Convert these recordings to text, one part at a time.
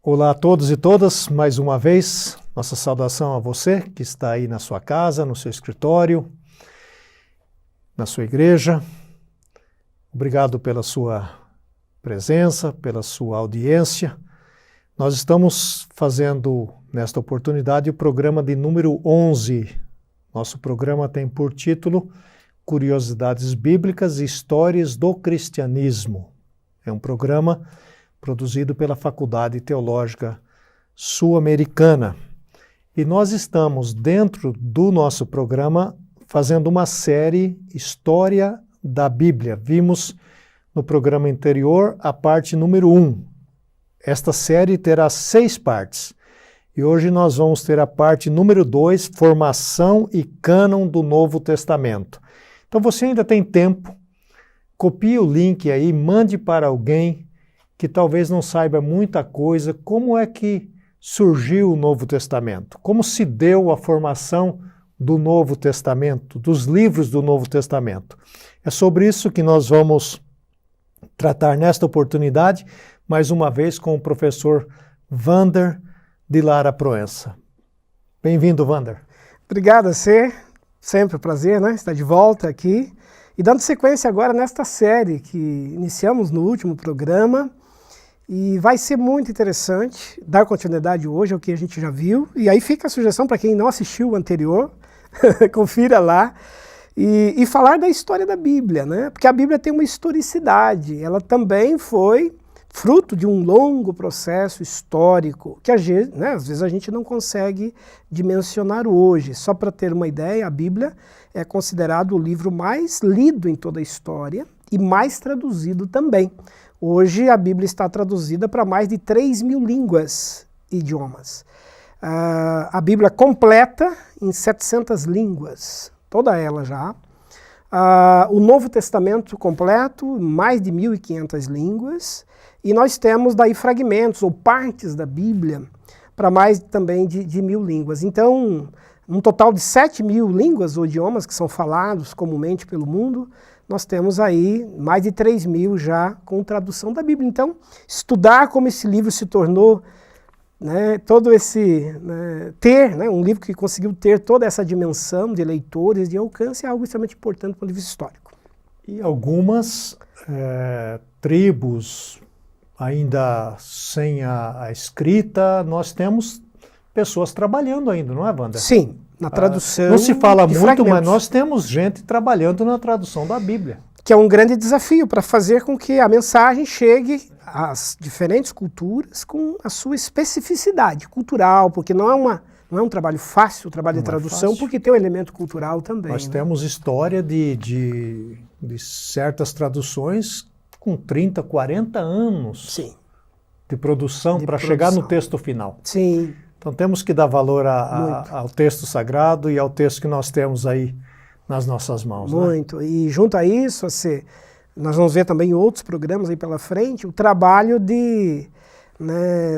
Olá a todos e todas, mais uma vez, nossa saudação a você que está aí na sua casa, no seu escritório, na sua igreja. Obrigado pela sua presença, pela sua audiência. Nós estamos fazendo, nesta oportunidade, o programa de número 11. Nosso programa tem por título Curiosidades Bíblicas e Histórias do Cristianismo. É um programa produzido pela Faculdade Teológica Sul-Americana. E nós estamos, dentro do nosso programa, fazendo uma série História da Bíblia. Vimos no programa anterior a parte número 1. Esta série terá 6 partes. E hoje nós vamos ter a parte número 2, Formação e Cânon do Novo Testamento. Então você ainda tem tempo, copie o link aí, mande para alguém que talvez não saiba muita coisa, como é que surgiu o Novo Testamento, como se deu a formação do Novo Testamento, dos livros do Novo Testamento. É sobre isso que nós vamos tratar nesta oportunidade, mais uma vez com o professor Wander de Lara Proença. Bem-vindo, Wander. Obrigado a você, sempre um prazer, estar de volta aqui. E dando sequência agora nesta série que iniciamos no último programa, e vai ser muito interessante dar continuidade hoje ao que a gente já viu. E aí fica a sugestão para quem não assistiu o anterior, confira lá, e falar da história da Bíblia, né? Porque a Bíblia tem uma historicidade, ela também foi fruto de um longo processo histórico, que às vezes a gente não consegue dimensionar hoje. Só para ter uma ideia, a Bíblia é considerado o livro mais lido em toda a história e mais traduzido também. Hoje a Bíblia está traduzida para mais de 3.000 línguas e idiomas. A Bíblia completa em 700 línguas, toda ela já. O Novo Testamento completo, mais de 1.500 línguas. E nós temos daí fragmentos ou partes da Bíblia para mais também de 1.000 línguas. Então, um total de 7.000 línguas ou idiomas que são falados comumente pelo mundo, nós temos aí mais de 3.000 já com tradução da Bíblia. Então, estudar como esse livro se tornou, todo esse, um livro que conseguiu ter toda essa dimensão de leitores, de alcance, é algo extremamente importante do ponto de vista histórico. E algumas tribos, ainda sem a escrita, nós temos pessoas trabalhando ainda, não é, Wander? Sim, na tradução. Não se fala muito, fragmentos. mas nós temos gente trabalhando na tradução da Bíblia. Que é um grande desafio para fazer com que a mensagem chegue às diferentes culturas com a sua especificidade cultural, porque não é um trabalho fácil, o trabalho de tradução, porque tem um elemento cultural também. Nós temos história de certas traduções com 30, 40 anos de produção para chegar no texto final. Sim. Então temos que dar valor ao texto sagrado e ao texto que nós temos aí nas nossas mãos. Muito. E junto a isso, nós vamos ver também outros programas aí pela frente, o trabalho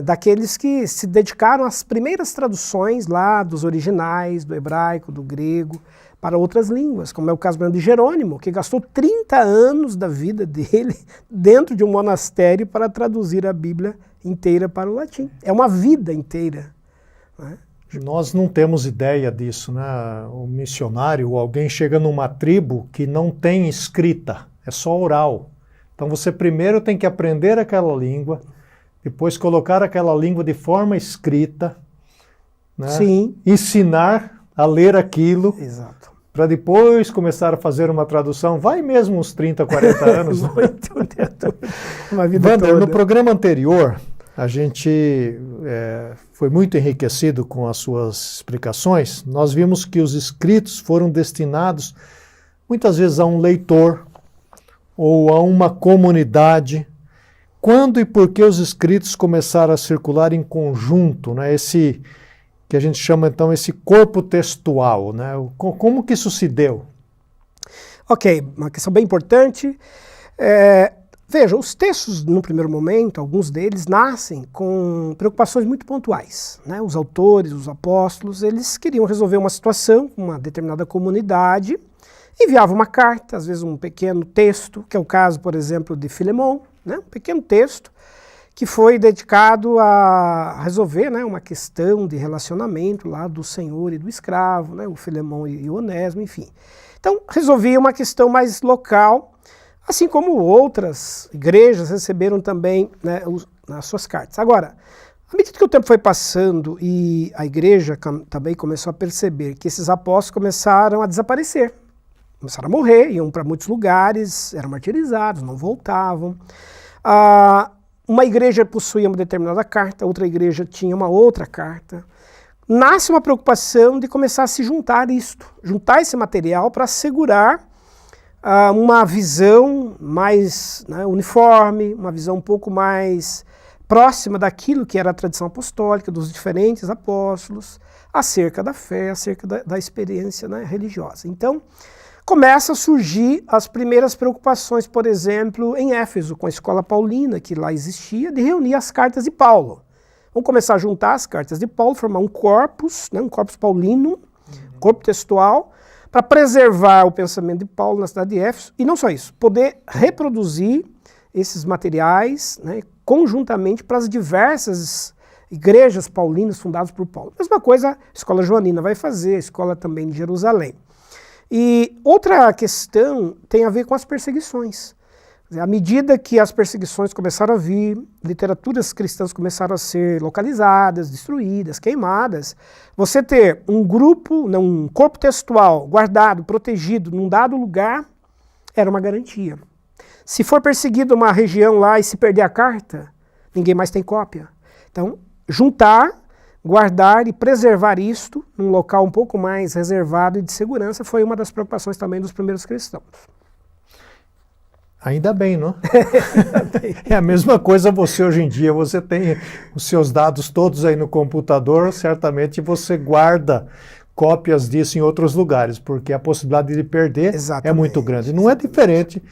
daqueles que se dedicaram às primeiras traduções lá dos originais, do hebraico, do grego, para outras línguas, como é o caso de Jerônimo, que gastou 30 anos da vida dele dentro de um monastério para traduzir a Bíblia inteira para o latim. É uma vida inteira. Nós não temos ideia disso, O missionário ou alguém chega numa tribo que não tem escrita, é só oral. Então você primeiro tem que aprender aquela língua, depois colocar aquela língua de forma escrita, Sim. Ensinar a ler aquilo, Exato. Para depois começar a fazer uma tradução. Vai mesmo uns 30, 40 anos. Uma vida Wander, toda. no programa anterior, a gente foi muito enriquecido com as suas explicações. Nós vimos que os escritos foram destinados muitas vezes a um leitor ou a uma comunidade. Quando e por que os escritos começaram a circular em conjunto, esse que a gente chama então esse corpo textual, Como que isso se deu? Ok, uma questão bem importante. Veja, os textos, no primeiro momento, alguns deles nascem com preocupações muito pontuais. Os autores, os apóstolos, eles queriam resolver uma situação com uma determinada comunidade, enviavam uma carta, às vezes um pequeno texto, que é o caso, por exemplo, de Filemão, um pequeno texto, que foi dedicado a resolver, né, uma questão de relacionamento lá do senhor e do escravo, né, o Filemão e o Onésimo, enfim. Então, resolvia uma questão mais local, assim como outras igrejas receberam também, né, as suas cartas. Agora, à medida que o tempo foi passando e a igreja também começou a perceber que esses apóstolos começaram a desaparecer, começaram a morrer, iam para muitos lugares, eram martirizados, não voltavam. Uma igreja possuía uma determinada carta, outra igreja tinha uma outra carta. Nasce uma preocupação de começar a se juntar juntar esse material para assegurar uma visão mais, né, uniforme, uma visão um pouco mais próxima daquilo que era a tradição apostólica, dos diferentes apóstolos, acerca da fé, acerca da experiência, né, religiosa. Então, começa a surgir as primeiras preocupações, por exemplo, em Éfeso, com a escola paulina, que lá existia, de reunir as cartas de Paulo. Vamos começar a juntar as cartas de Paulo, formar um corpus, né, um corpus paulino, corpo textual, para preservar o pensamento de Paulo na cidade de Éfeso, e não só isso, poder reproduzir esses materiais, né, conjuntamente para as diversas igrejas paulinas fundadas por Paulo. Mesma coisa a escola joanina vai fazer, a escola também de Jerusalém. E outra questão tem a ver com as perseguições. À medida que as perseguições começaram a vir, literaturas cristãs começaram a ser localizadas, destruídas, queimadas, você ter um grupo, um corpo textual guardado, protegido num dado lugar, era uma garantia. Se for perseguido uma região lá e se perder a carta, ninguém mais tem cópia. Então, juntar, guardar e preservar isto num local um pouco mais reservado e de segurança foi uma das preocupações também dos primeiros cristãos. Ainda bem, não? É a mesma coisa você hoje em dia, você tem os seus dados todos aí no computador, certamente você guarda cópias disso em outros lugares, porque a possibilidade de perder é muito grande. Não é diferente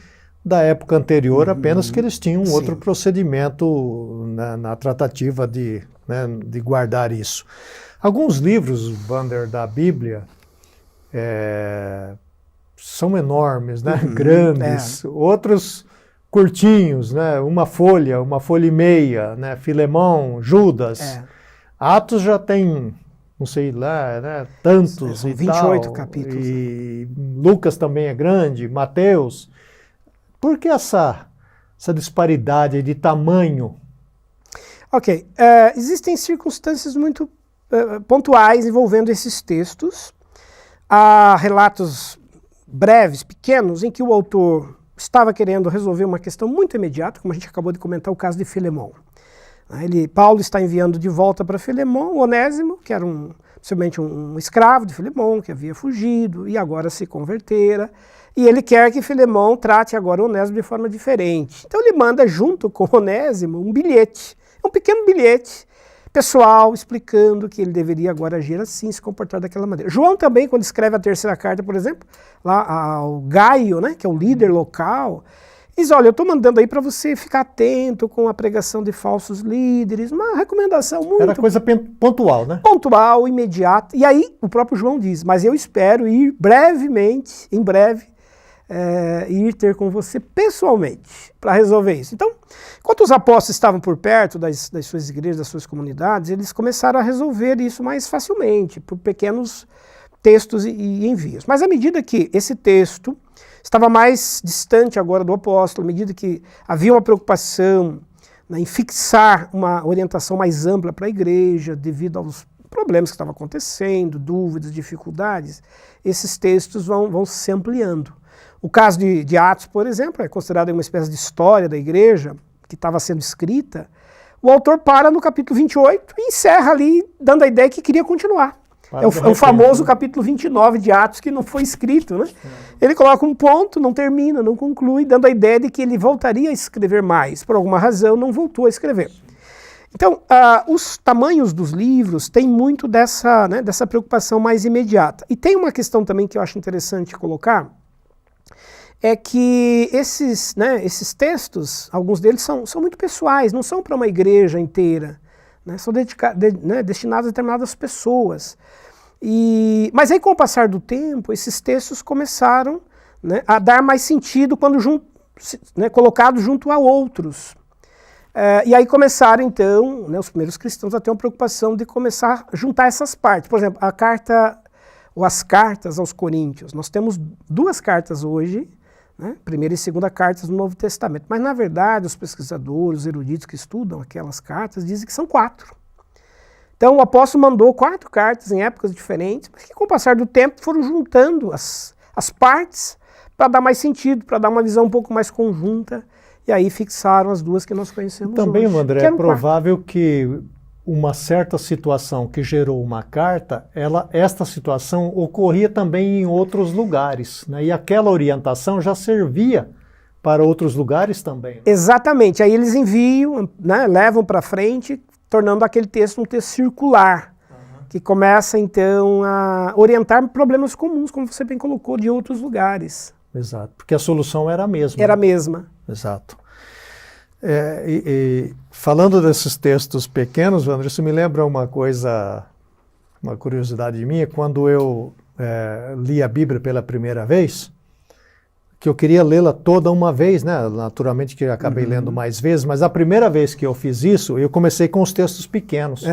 da época anterior, apenas que eles tinham outro procedimento na tratativa de guardar isso. Alguns livros, Wander, da Bíblia, são enormes, né? Grandes, outros curtinhos, né? Uma folha e meia, né? Filemão, Judas. Atos já tem, não sei lá, né? Tantos são e 28 tal. capítulos. E Lucas também é grande, Mateus. Por que essa disparidade de tamanho? Ok, existem circunstâncias muito pontuais envolvendo esses textos. Há relatos breves, pequenos, em que o autor estava querendo resolver uma questão muito imediata, como a gente acabou de comentar, o caso de Filemão. Paulo está enviando de volta para Filemão o Onésimo, que era possivelmente um escravo de Filemão, que havia fugido e agora se convertera, e ele quer que Filemão trate agora o Onésimo de forma diferente. Então ele manda junto com o Onésimo um bilhete, um pequeno bilhete pessoal, explicando que ele deveria agora agir assim, se comportar daquela maneira. João também, quando escreve a terceira carta, por exemplo, lá ao Gaio, né, que é o líder local, diz, olha, eu estou mandando aí para você ficar atento com a pregação de falsos líderes, uma recomendação muito... Era coisa pontual, né? Pontual, imediata. E aí o próprio João diz, mas eu espero ir brevemente, em breve, ir ter com você pessoalmente para resolver isso. Então, enquanto os apóstolos estavam por perto das suas igrejas, das suas comunidades, eles começaram a resolver isso mais facilmente, por pequenos textos e envios. Mas à medida que esse texto estava mais distante agora do apóstolo, à medida que havia uma preocupação, né, em fixar uma orientação mais ampla para a igreja, devido aos problemas que estavam acontecendo, dúvidas, dificuldades, esses textos vão se ampliando. O caso de Atos, por exemplo, é considerado uma espécie de história da igreja que estava sendo escrita. O autor para no capítulo 28 e encerra ali, dando a ideia que queria continuar. É o famoso capítulo 29 de Atos, que não foi escrito, né? Ele coloca um ponto, não termina, não conclui, dando a ideia de que ele voltaria a escrever mais. Por alguma razão, não voltou a escrever. Então, os tamanhos dos livros têm muito dessa preocupação mais imediata. E tem uma questão também que eu acho interessante colocar, é que esses textos, alguns deles são muito pessoais, não são para uma igreja inteira, né, são destinados a determinadas pessoas. Mas aí, com o passar do tempo, esses textos começaram, né, a dar mais sentido quando colocados junto a outros. E aí começaram, então, né, os primeiros cristãos a ter uma preocupação de começar a juntar essas partes. Por exemplo, a carta, ou as cartas aos Coríntios. Nós temos 2 cartas hoje, né, primeira e segunda cartas do Novo Testamento. Mas, na verdade, os pesquisadores, os eruditos que estudam aquelas cartas, dizem que são 4. Então, o apóstolo mandou 4 cartas em épocas diferentes, mas que, com o passar do tempo, foram juntando as partes para dar mais sentido, para dar uma visão um pouco mais conjunta. E aí fixaram as 2 que nós conhecemos também, hoje. André, é provável que uma certa situação que gerou uma carta, esta situação ocorria também em outros lugares, né? E aquela orientação já servia para outros lugares também. Né? Exatamente. Aí eles enviam, né, levam para frente, tornando aquele texto um texto circular, que começa, então, a orientar problemas comuns, como você bem colocou, de outros lugares. Exato, porque a solução era a mesma. Era a mesma. Exato. Falando desses textos pequenos, Wander, isso me lembra uma coisa, uma curiosidade minha. Quando eu li a Bíblia pela primeira vez, que eu queria lê-la toda uma vez, né? Naturalmente que eu acabei lendo mais vezes, mas a primeira vez que eu fiz isso, eu comecei com os textos pequenos.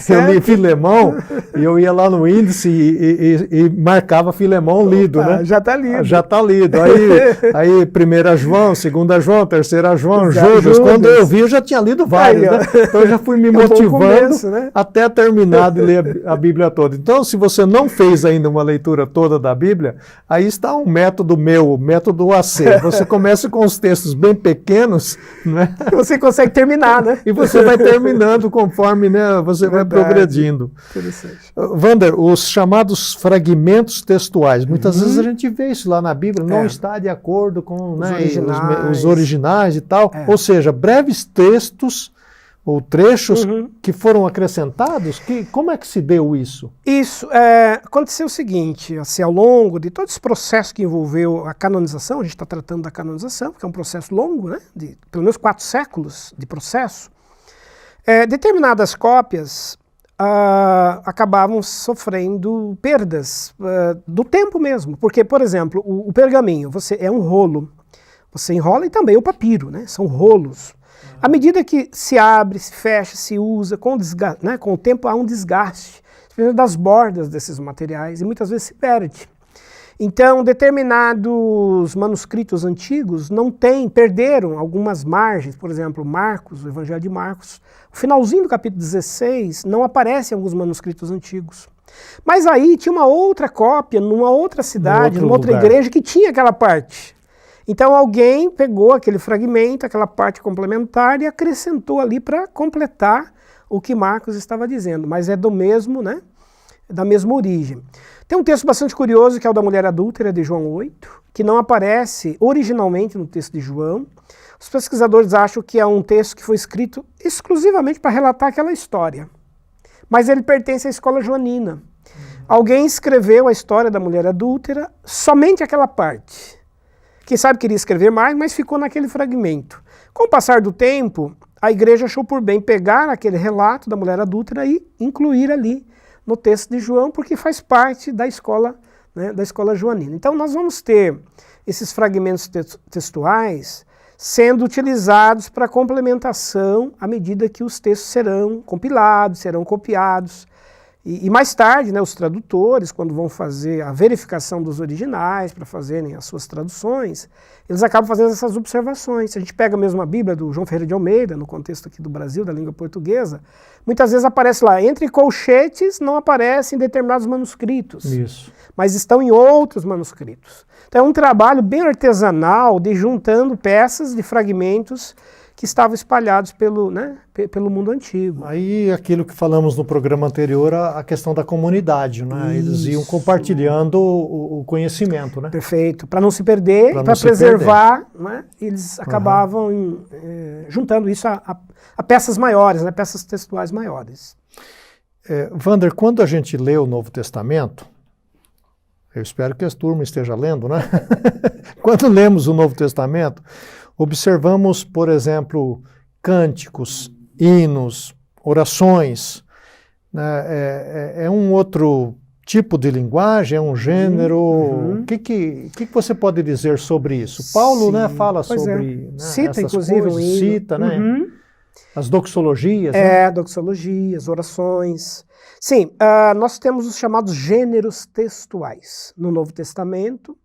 Eu li Filemão e eu ia lá no índice e marcava Filemão lido, né? Já está lido. Já está lido. Aí 1 João, 2 João, 3 João, Judas. Quando eu vi, eu já tinha lido vários, né? Então eu já fui me motivando começo, né? até terminar de ler a Bíblia toda. Então, se você não fez ainda uma leitura toda da Bíblia, aí está um método meu, o método AC. Você começa com os textos bem pequenos, né? Você consegue terminar, né? E você vai terminando conforme, né, você vai progredindo. Interessante. Wander, os chamados fragmentos textuais, muitas vezes a gente vê isso lá na Bíblia, não está de acordo com os originais e tal. Ou seja, breves textos ou trechos que foram acrescentados. Como é que se deu isso? Isso, aconteceu o seguinte, assim, ao longo de todo esse processo que envolveu a canonização, a gente está tratando da canonização, que é um processo longo, né, de pelo menos 4 séculos de processo, determinadas cópias acabavam sofrendo perdas do tempo mesmo, porque, por exemplo, o pergaminho é um rolo, você enrola, e também o papiro, né, são rolos. À medida que se abre, se fecha, se usa, com o tempo há um desgaste das bordas desses materiais e muitas vezes se perde. Então, determinados manuscritos antigos perderam algumas margens, por exemplo, Marcos, o Evangelho de Marcos, o finalzinho do capítulo 16 não aparece em alguns manuscritos antigos. Mas aí tinha uma outra cópia, numa outra cidade, numa outra igreja que tinha aquela parte. Então alguém pegou aquele fragmento, aquela parte complementar e acrescentou ali para completar o que Marcos estava dizendo, mas é do mesmo, né, da mesma origem. Tem um texto bastante curioso que é o da mulher adúltera de João 8, que não aparece originalmente no texto de João. Os pesquisadores acham que é um texto que foi escrito exclusivamente para relatar aquela história, mas ele pertence à escola joanina. Alguém escreveu a história da mulher adúltera, somente aquela parte. Quem sabe queria escrever mais, mas ficou naquele fragmento. Com o passar do tempo, a igreja achou por bem pegar aquele relato da mulher adúltera e incluir ali no texto de João, porque faz parte da escola, né, da escola joanina. Então nós vamos ter esses fragmentos textuais sendo utilizados para complementação à medida que os textos serão compilados, serão copiados. E mais tarde, né, os tradutores, quando vão fazer a verificação dos originais para fazerem as suas traduções, eles acabam fazendo essas observações. Se a gente pega mesmo a Bíblia do João Ferreira de Almeida, no contexto aqui do Brasil, da língua portuguesa, muitas vezes aparece lá, entre colchetes não aparecem determinados manuscritos, mas estão em outros manuscritos. Então é um trabalho bem artesanal de juntando peças de fragmentos que estavam espalhados pelo mundo antigo. Aí aquilo que falamos no programa anterior, a questão da comunidade, né? Eles iam compartilhando o conhecimento, né? Perfeito, para não se perder, para preservar, né? Eles acabavam juntando isso a peças maiores, né? Peças textuais maiores. Wander, quando a gente lê o Novo Testamento, eu espero que a turma esteja lendo, né? Quando lemos o Novo Testamento, observamos, por exemplo, cânticos, hinos, orações, né? É um outro tipo de linguagem, é um gênero. O que você pode dizer sobre isso? Paulo, né, fala sobre, né, cita, essas inclusive, coisas, um hino. cita, né, as doxologias. Né? Doxologias, orações. Sim, nós temos os chamados gêneros textuais no Novo Testamento,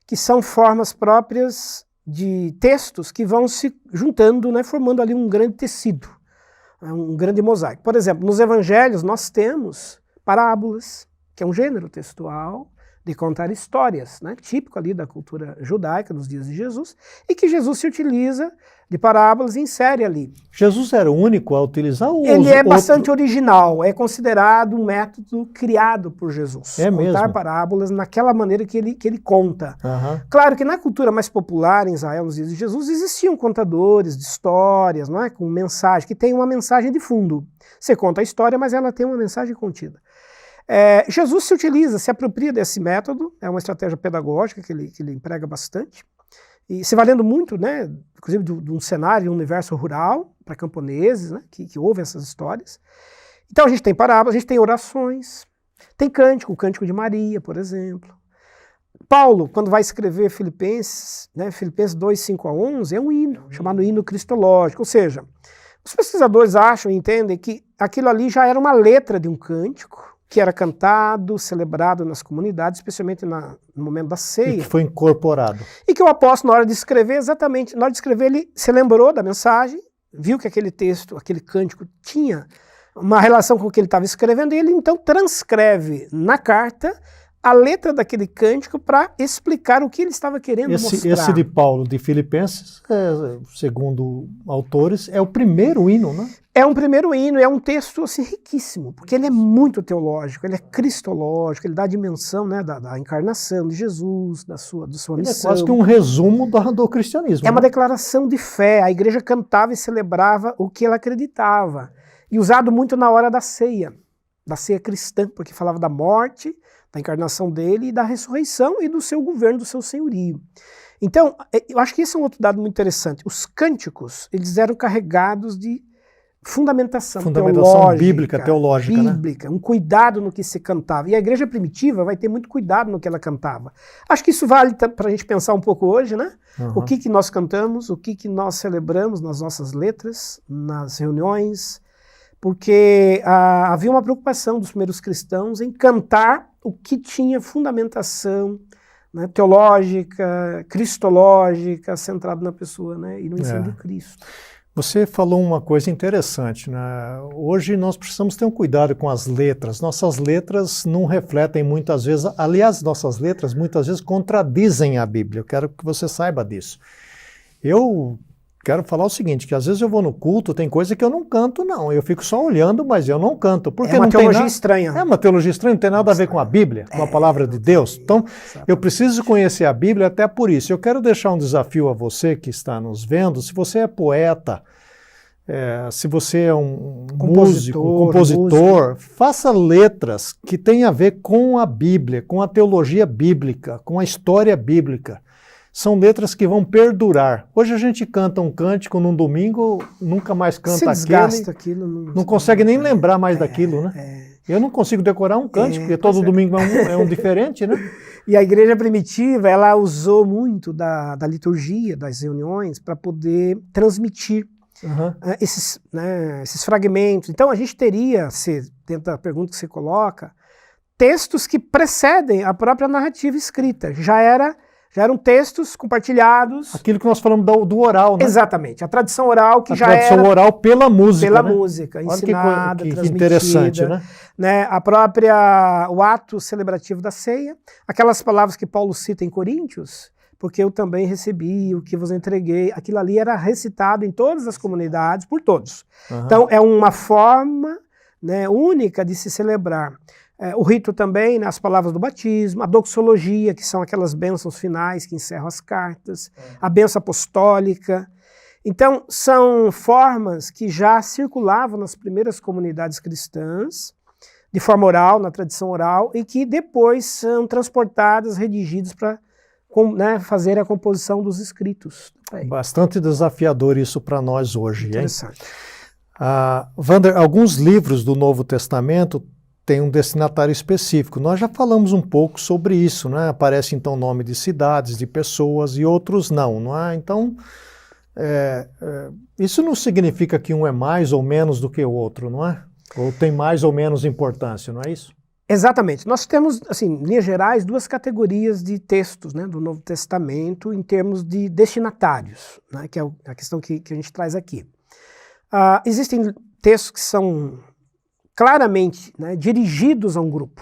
que são formas próprias de textos que vão se juntando, né, formando ali um grande tecido, um grande mosaico. Por exemplo, nos evangelhos nós temos parábolas, que é um gênero textual de contar histórias, né, típico ali da cultura judaica dos dias de Jesus, e que Jesus se utiliza de parábolas e insere ali. Jesus era o único a utilizar o Ele é bastante original, é considerado um método criado por Jesus. É contar mesmo? Parábolas naquela maneira que ele conta. Claro que na cultura mais popular em Israel, nos dias de Jesus, existiam contadores de histórias, não é? Com mensagem, que tem uma mensagem de fundo. Você conta a história, mas ela tem uma mensagem contida. Jesus se apropria desse método, é uma estratégia pedagógica que ele emprega bastante, e se valendo muito, né, inclusive de um cenário, um universo rural, para camponeses, né, que ouvem essas histórias. Então a gente tem parábolas, a gente tem orações, tem cântico, o Cântico de Maria, por exemplo. Paulo, quando vai escrever Filipenses, né, Filipenses 2, 5 a 11, é um hino, chamado hino cristológico, ou seja, os pesquisadores acham e entendem que aquilo ali já era uma letra de um cântico, que era cantado, celebrado nas comunidades, especialmente no momento da ceia. E que foi incorporado. E que o apóstolo, na hora de escrever, exatamente, na hora de escrever, ele se lembrou da mensagem, viu que aquele texto, aquele cântico tinha uma relação com o que ele estava escrevendo, e ele então transcreve na carta a letra daquele cântico para explicar o que ele estava querendo mostrar. Esse de Paulo, de Filipenses, segundo autores, é o primeiro hino, né? É um primeiro hino, é um texto assim, riquíssimo, porque ele é muito teológico, ele é cristológico, ele dá a dimensão, né, da encarnação de Jesus, da sua missão. É quase que um resumo do cristianismo. É uma declaração de fé, a igreja cantava e celebrava o que ela acreditava, e usado muito na hora da ceia cristã, porque falava da morte, da encarnação dele e da ressurreição e do seu governo, do seu senhorio. Então, eu acho que esse é um outro dado muito interessante. Os cânticos, eles eram carregados de fundamentação bíblica, teológica, né? Um cuidado no que se cantava. E a igreja primitiva vai ter muito cuidado no que ela cantava. Acho que isso vale para a gente pensar um pouco hoje, né? O que nós cantamos, o que nós celebramos nas nossas letras, nas reuniões, porque havia uma preocupação dos primeiros cristãos em cantar o que tinha fundamentação, né, teológica, cristológica, centrado na pessoa, né, e no ensino de Cristo. Você falou uma coisa interessante, né? Hoje nós precisamos ter um cuidado com as letras. Nossas letras não refletem muitas vezes, aliás, nossas letras muitas vezes contradizem a Bíblia. Eu quero que você saiba disso. Eu quero falar o seguinte, que às vezes eu vou no culto, tem coisa que eu não canto, não. Eu fico só olhando, mas eu não canto. Porque é uma teologia estranha. É uma teologia estranha, não tem nada a ver com a Bíblia, com a palavra de Deus. Então, eu preciso conhecer a Bíblia até por isso. Eu quero deixar um desafio a você que está nos vendo. Se você é poeta, se você é um músico, um compositor, faça letras que tenham a ver com a Bíblia, com a teologia bíblica, com a história bíblica. São letras que vão perdurar. Hoje a gente canta um cântico num domingo, nunca mais canta aquilo. Não consegue nem lembrar mais daquilo, né? Eu não consigo decorar um cântico, porque todo domingo é um diferente, né? E a igreja primitiva, ela usou muito da liturgia, das reuniões, para poder transmitir esses fragmentos. Então a gente teria, dentro da pergunta que você coloca, textos que precedem a própria narrativa escrita. Já eram textos compartilhados. Aquilo que nós falamos do oral, né? Exatamente. A tradição oral que já era... A tradição oral pela música, pela né? música, ensinada, que transmitida. interessante, né? O ato celebrativo da ceia, aquelas palavras que Paulo cita em Coríntios, porque eu também recebi o que vos entreguei, aquilo ali era recitado em todas as comunidades, por todos. Então, é uma forma, né, única de se celebrar. O rito também, né, as palavras do batismo, a doxologia, que são aquelas bênçãos finais que encerram as cartas, a bênção apostólica. Então, são formas que já circulavam nas primeiras comunidades cristãs, de forma oral, na tradição oral, e que depois são transportadas, redigidas para fazer a composição dos escritos. Bastante desafiador isso para nós hoje. Interessante. Wander, alguns livros do Novo Testamento tem um destinatário específico. Nós já falamos um pouco sobre isso, né? Aparece então nome de cidades, de pessoas e outros não é? Então, isso não significa que um é mais ou menos do que o outro, não é? Ou tem mais ou menos importância, não é isso? Exatamente. Nós temos, assim, em linhas gerais, duas categorias de textos, né, do Novo Testamento em termos de destinatários, né, que é a questão que a gente traz aqui. Existem textos que são claramente, né, dirigidos a um grupo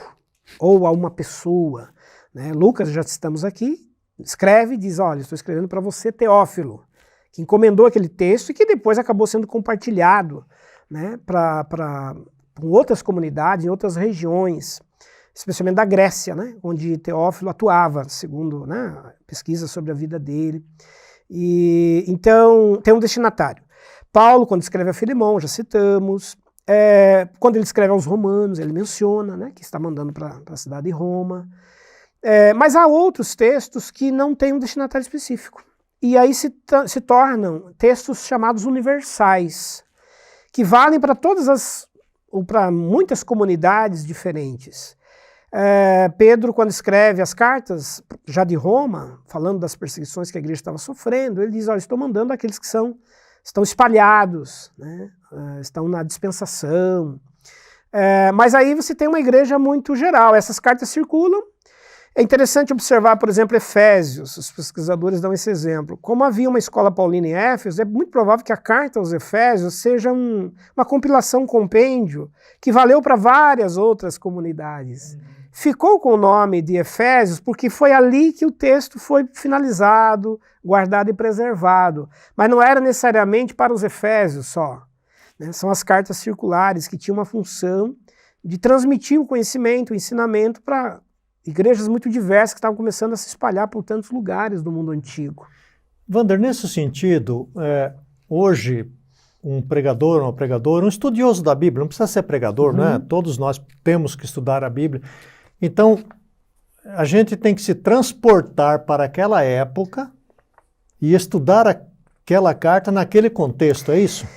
ou a uma pessoa, né? Lucas, já citamos aqui, escreve e diz, olha, estou escrevendo para você, Teófilo, que encomendou aquele texto e que depois acabou sendo compartilhado, né, para outras comunidades, em outras regiões, especialmente da Grécia, né, onde Teófilo atuava, segundo, né, pesquisa sobre a vida dele. E então tem um destinatário. Paulo, quando escreve a Filemão, já citamos. Quando ele escreve aos Romanos, ele menciona, né, que está mandando para a cidade de Roma. Mas há outros textos que não têm um destinatário específico. E aí se tornam textos chamados universais, que valem para ou para muitas comunidades diferentes. Pedro, quando escreve as cartas, já de Roma, falando das perseguições que a igreja estava sofrendo, ele diz, olha, estou mandando aqueles que estão espalhados, né? Estão na dispensação. Mas aí você tem uma igreja muito geral, essas cartas circulam. É interessante observar, por exemplo, Efésios, os pesquisadores dão esse exemplo. Como havia uma escola paulina em Éfeso, é muito provável que a carta aos Efésios seja uma compilação, um compêndio, que valeu para várias outras comunidades. Ficou com o nome de Efésios porque foi ali que o texto foi finalizado, guardado e preservado. Mas não era necessariamente para os Efésios só, né? São as cartas circulares que tinham uma função de transmitir o conhecimento, o ensinamento para igrejas muito diversas que estavam começando a se espalhar por tantos lugares do mundo antigo. Wander, nesse sentido, hoje um pregador, uma pregadora, um estudioso da Bíblia, não precisa ser pregador, né? Todos nós temos que estudar a Bíblia. Então, a gente tem que se transportar para aquela época e estudar aquela carta naquele contexto, é isso?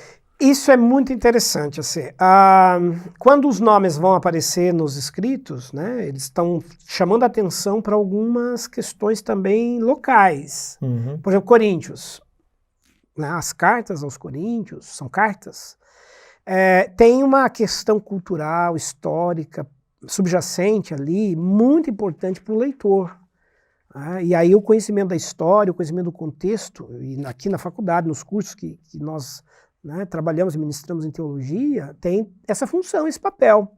Isso é muito interessante. Assim, quando os nomes vão aparecer nos escritos, né, eles estão chamando a atenção para algumas questões também locais. Por exemplo, Coríntios. Né, as cartas aos Coríntios são cartas. Tem uma questão cultural, histórica, subjacente ali, muito importante para o leitor. E aí o conhecimento da história, o conhecimento do contexto, e aqui na faculdade, nos cursos que nós, né, trabalhamos e ministramos em teologia, tem essa função, esse papel.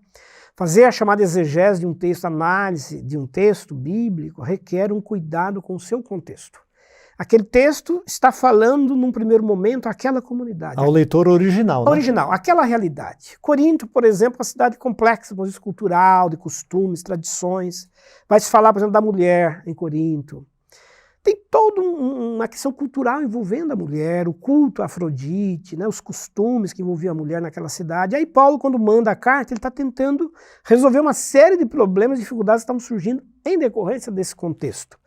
Fazer a chamada exegese de um texto, análise de um texto bíblico, requer um cuidado com o seu contexto. Aquele texto está falando, num primeiro momento, àquela comunidade. Ao leitor original, né? Original, aquela realidade. Corinto, por exemplo, é uma cidade complexa, do ponto de vista cultural, de costumes, tradições. Vai se falar, por exemplo, da mulher em Corinto. Tem toda uma questão cultural envolvendo a mulher, o culto a Afrodite, né, os costumes que envolviam a mulher naquela cidade. Aí Paulo, quando manda a carta, ele está tentando resolver uma série de problemas e dificuldades que estavam surgindo em decorrência desse contexto.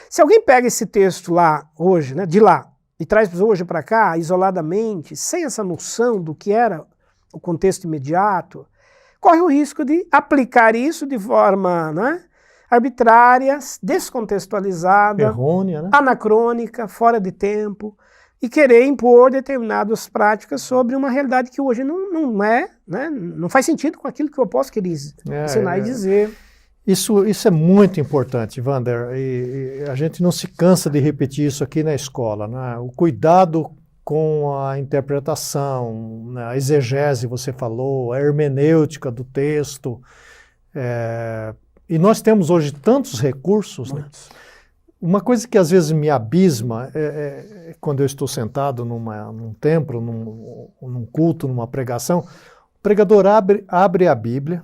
Se alguém pega esse texto lá, hoje, né, de lá, e traz hoje para cá, isoladamente, sem essa noção do que era o contexto imediato, corre o risco de aplicar isso de forma, né, arbitrária, descontextualizada, errônea, né? Anacrônica, fora de tempo, e querer impor determinadas práticas sobre uma realidade que hoje não é, né, não faz sentido com aquilo que o apóstolo queria ensinar e dizer. Isso é muito importante, Wander, e a gente não se cansa de repetir isso aqui na escola, né? O cuidado com a interpretação, né? A exegese, você falou, a hermenêutica do texto, e nós temos hoje tantos recursos, né? Uma coisa que às vezes me abisma é quando eu estou sentado num templo, num culto, numa pregação, o pregador abre a Bíblia,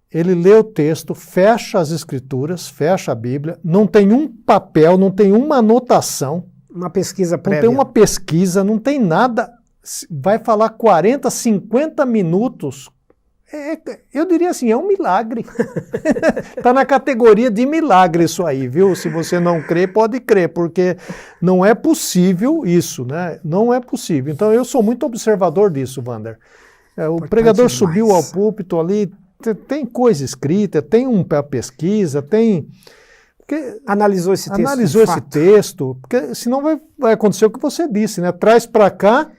ele lê o texto, fecha as escrituras, fecha a Bíblia, não tem um papel, não tem uma anotação. Uma pesquisa prévia. Não tem uma pesquisa, não tem nada. Vai falar 40, 50 minutos. Eu diria assim, é um milagre. Está na categoria de milagre isso aí, viu? Se você não crê, pode crer, porque não é possível isso, né? Não é possível. Então eu sou muito observador disso, Wander. O pregador subiu ao púlpito ali, tem coisa escrita, tem uma pesquisa, tem... Analisou esse texto. Analisou esse texto, porque senão vai acontecer o que você disse, né? Traz para cá...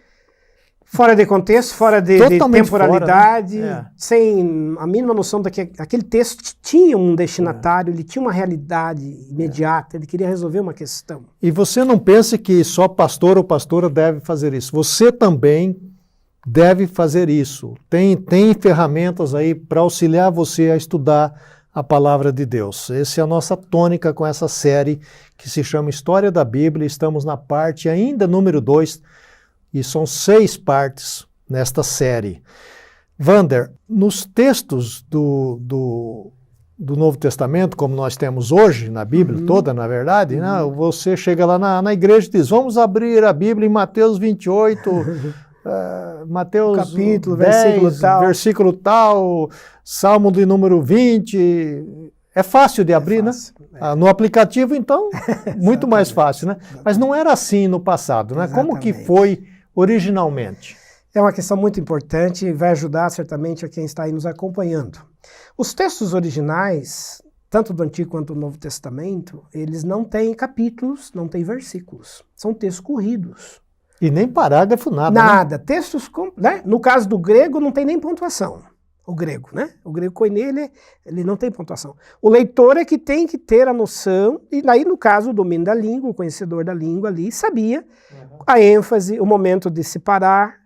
Fora de contexto, fora de temporalidade, fora, né? Sem a mínima noção de que aquele texto tinha um destinatário, ele tinha uma realidade imediata, ele queria resolver uma questão. E você não pense que só pastor ou pastora deve fazer isso. Você também deve fazer isso. Tem ferramentas aí para auxiliar você a estudar a palavra de Deus. Essa é a nossa tônica com essa série que se chama História da Bíblia. Estamos na parte ainda número 2, e são 6 partes nesta série. Wander, nos textos do Novo Testamento, como nós temos hoje, na Bíblia toda, na verdade, né, você chega lá na igreja e diz, vamos abrir a Bíblia em Mateus 28, Mateus capítulo, 10, versículo tal, Salmo de número 20... É fácil de abrir, fácil, né? No aplicativo, então, muito mais fácil, né? Mas não era assim no passado, né? Como que foi originalmente? É uma questão muito importante e vai ajudar certamente a quem está aí nos acompanhando. Os textos originais, tanto do Antigo quanto do Novo Testamento, eles não têm capítulos, não têm versículos. São textos corridos. E nem parágrafo, nada. Nada. Né? Textos, né? No caso do grego, não tem nem pontuação. O grego, né? O grego koiné, ele não tem pontuação. O leitor é que tem que ter a noção, e aí no caso o domínio da língua, o conhecedor da língua ali, sabia a ênfase, o momento de se parar,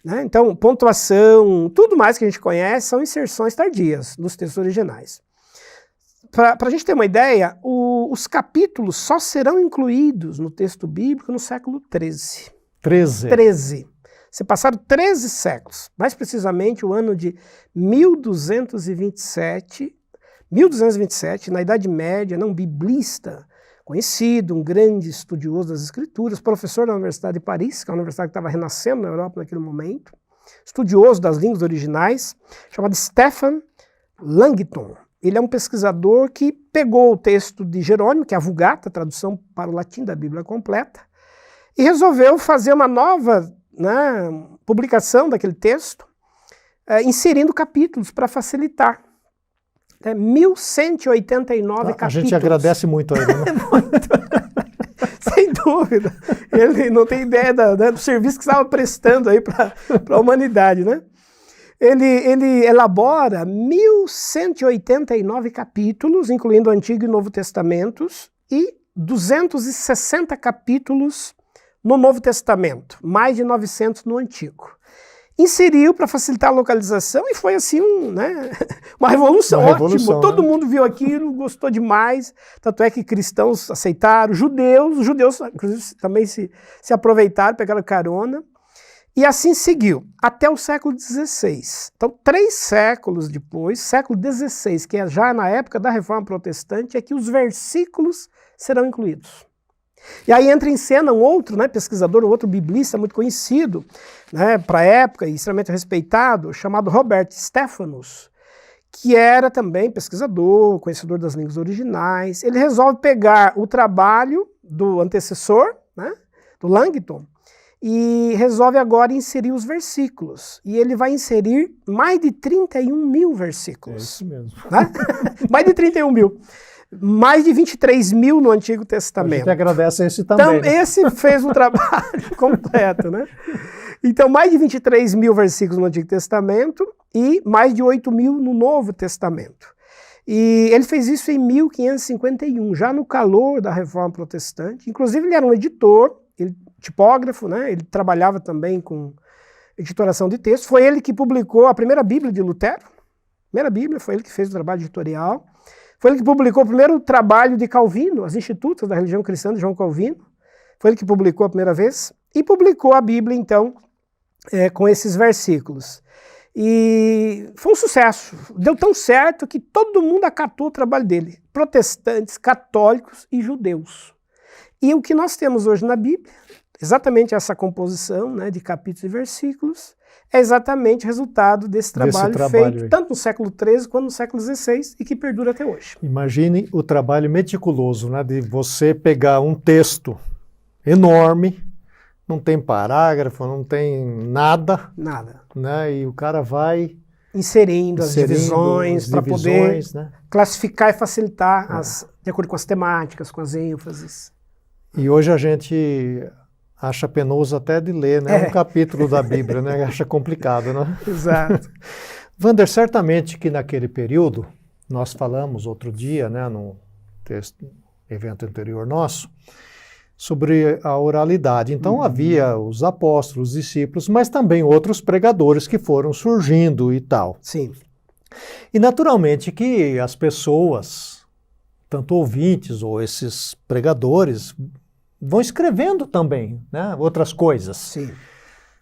né? Então, pontuação, tudo mais que a gente conhece são inserções tardias nos textos originais. Para a gente ter uma ideia, os capítulos só serão incluídos no texto bíblico no século XIII. 13. Se passaram 13 séculos, mais precisamente o ano de 1227, na Idade Média, um biblista conhecido, um grande estudioso das Escrituras, professor da Universidade de Paris, que é uma universidade que estava renascendo na Europa naquele momento, estudioso das línguas originais, chamado Stephen Langton. Ele é um pesquisador que pegou o texto de Jerônimo, que é a Vulgata, tradução para o latim da Bíblia completa, e resolveu fazer uma nova publicação daquele texto, inserindo capítulos para facilitar. 1189 capítulos. A gente agradece muito a ele, né? Muito. Sem dúvida. Ele não tem ideia do serviço que estava prestando aí para a humanidade, né? Ele elabora 1189 capítulos, incluindo o Antigo e Novo Testamentos, e 260 capítulos no Novo Testamento, mais de 900 no Antigo. Inseriu para facilitar a localização e foi assim uma revolução. Ótimo. Todo mundo viu aquilo, gostou demais. Tanto é que cristãos aceitaram, os judeus inclusive também se aproveitaram, pegaram carona. E assim seguiu, até o século XVI. Então, 3 séculos depois, século XVI, que é já na época da Reforma Protestante, é que os versículos serão incluídos. E aí entra em cena um outro pesquisador, um outro biblista muito conhecido, para a época e extremamente respeitado, chamado Robert Stephanus, que era também pesquisador, conhecedor das línguas originais. Ele resolve pegar o trabalho do antecessor, do Langton, e resolve agora inserir os versículos. E ele vai inserir mais de 31 mil versículos. É isso mesmo. Mais de 31 mil. Mais de 23 mil no Antigo Testamento. A gente agradece esse também. Então, esse fez um trabalho completo, né? Então, mais de 23 mil versículos no Antigo Testamento e mais de 8 mil no Novo Testamento. E ele fez isso em 1551, já no calor da Reforma Protestante. Inclusive, ele era um editor, tipógrafo, ele trabalhava também com editoração de textos. Foi ele que publicou a primeira Bíblia de Lutero. A primeira Bíblia, foi ele que fez o trabalho editorial. Foi ele que publicou o primeiro trabalho de Calvino, as Institutas da Religião Cristã de João Calvino. Foi ele que publicou a primeira vez. E publicou a Bíblia, então, com esses versículos. E foi um sucesso. Deu tão certo que todo mundo acatou o trabalho dele. Protestantes, católicos e judeus. E o que nós temos hoje na Bíblia, exatamente essa composição de capítulos e versículos, é exatamente resultado desse trabalho feito aí, tanto no século XIII quanto no século XVI e que perdura até hoje. Imagine o trabalho meticuloso, de você pegar um texto enorme, não tem parágrafo, não tem nada. Nada. E o cara vai inserindo as divisões para poder né? classificar e facilitar de acordo com as temáticas, com as ênfases. E hoje a gente acha penoso até de ler, né? Um capítulo da Bíblia, né? Acha complicado, né? Exato. Wander, certamente que naquele período, nós falamos outro dia, né, num evento anterior nosso, sobre a oralidade. Então havia os apóstolos, os discípulos, mas também outros pregadores que foram surgindo e tal. Sim. E naturalmente que as pessoas, tanto ouvintes ou esses pregadores, vão escrevendo também, né, outras coisas. Sim.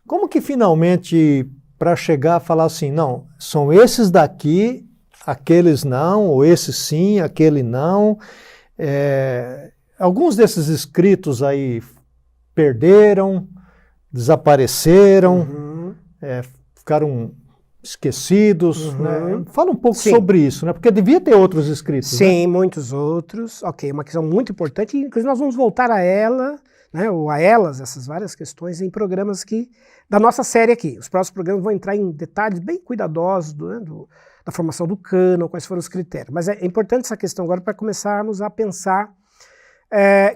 Como que finalmente, para chegar a falar assim, não, são esses daqui, aqueles não, ou esse sim, aquele não. Alguns desses escritos aí perderam, desapareceram, ficaram esquecidos, né? Fala um pouco sobre isso, né? Porque devia ter outros escritos. Sim, né? muitos outros. Ok, uma questão muito importante, inclusive nós vamos voltar a ela, né, ou a elas, essas várias questões, em programas da nossa série aqui. Os próximos programas vão entrar em detalhes bem cuidadosos da formação do cânon, quais foram os critérios. Mas é importante essa questão agora para começarmos a pensar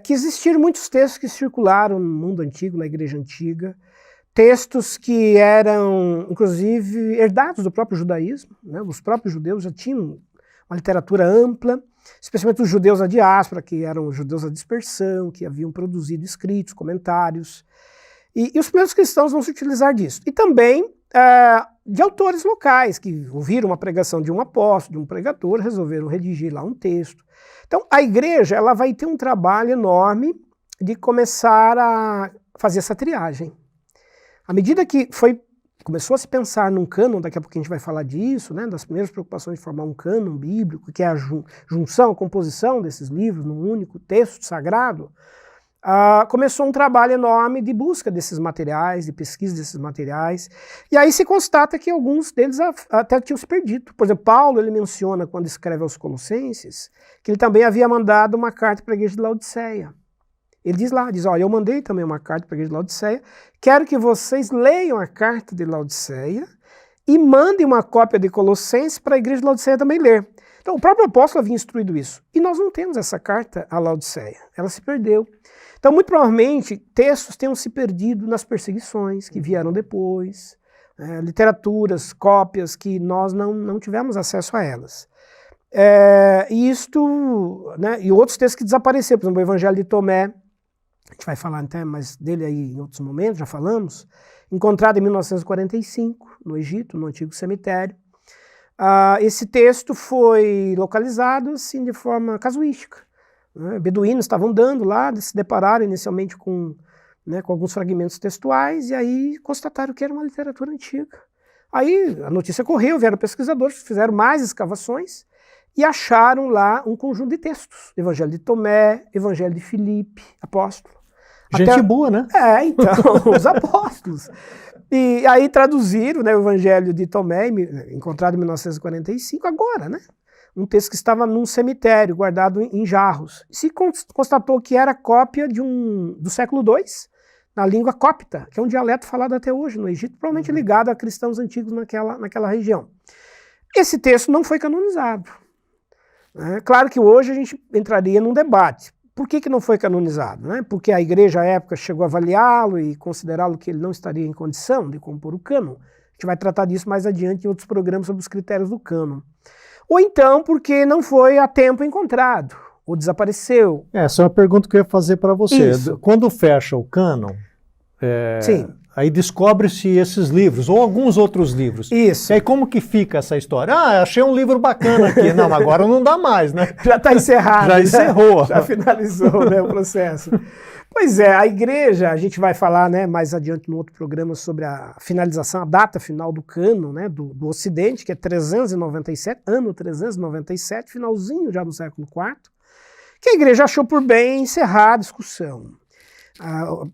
que existiram muitos textos que circularam no mundo antigo, na igreja antiga, textos que eram, inclusive, herdados do próprio judaísmo, né? Os próprios judeus já tinham uma literatura ampla, especialmente os judeus da diáspora, que eram os judeus da dispersão, que haviam produzido escritos, comentários. E os primeiros cristãos vão se utilizar disso. E também de autores locais, que ouviram uma pregação de um apóstolo, de um pregador, resolveram redigir lá um texto. Então, a igreja ela vai ter um trabalho enorme de começar a fazer essa triagem. À medida que começou a se pensar num cânon, daqui a pouco a gente vai falar disso, né, das primeiras preocupações de formar um cânon bíblico, que é a junção, a composição desses livros num único texto sagrado, começou um trabalho enorme de busca desses materiais, de pesquisa desses materiais, e aí se constata que alguns deles até tinham se perdido. Por exemplo, Paulo ele menciona, quando escreve aos Colossenses, que ele também havia mandado uma carta para a igreja de Laodiceia. Ele diz lá, olha, eu mandei também uma carta para a igreja de Laodiceia, quero que vocês leiam a carta de Laodiceia e mandem uma cópia de Colossenses para a igreja de Laodiceia também ler. Então o próprio apóstolo havia instruído isso. E nós não temos essa carta a Laodiceia, ela se perdeu. Então muito provavelmente textos tenham se perdido nas perseguições que vieram depois, literaturas, cópias que nós não tivemos acesso a elas. E outros textos que desapareceram, por exemplo, o Evangelho de Tomé, a gente vai falar até mais dele aí em outros momentos, já falamos, encontrado em 1945, no Egito, no antigo cemitério. Esse texto foi localizado assim, de forma casuística. Né? Beduínos estavam andando lá, se depararam inicialmente com alguns fragmentos textuais e aí constataram que era uma literatura antiga. Aí a notícia correu, vieram pesquisadores, fizeram mais escavações e acharam lá um conjunto de textos. Evangelho de Tomé, Evangelho de Filipe, apóstolo. Gente boa, né? Então, os apóstolos. E aí traduziram, né, o Evangelho de Tomé, encontrado em 1945, agora, né? Um texto que estava num cemitério, guardado em jarros. Se constatou que era cópia do século II, na língua cópita, que é um dialeto falado até hoje no Egito, provavelmente ligado a cristãos antigos naquela região. Esse texto não foi canonizado. Claro que hoje a gente entraria num debate. Por que não foi canonizado? Porque a igreja à época chegou a avaliá-lo e considerá-lo que ele não estaria em condição de compor o cânon. A gente vai tratar disso mais adiante em outros programas sobre os critérios do cânon. Ou então porque não foi a tempo encontrado, ou desapareceu. Essa é uma pergunta que eu ia fazer para você. Isso. Quando fecha o cânon, Sim. aí descobre-se esses livros, ou alguns outros livros. Isso. E aí como que fica essa história? Achei um livro bacana aqui. Não, agora não dá mais, né? Já está encerrado. Já encerrou. Já finalizou, né, o processo. Pois é, a igreja, a gente vai falar, né, mais adiante no outro programa sobre a finalização, a data final do cânon, né, do Ocidente, que é 397, ano 397, finalzinho já do século IV, que a igreja achou por bem encerrar a discussão.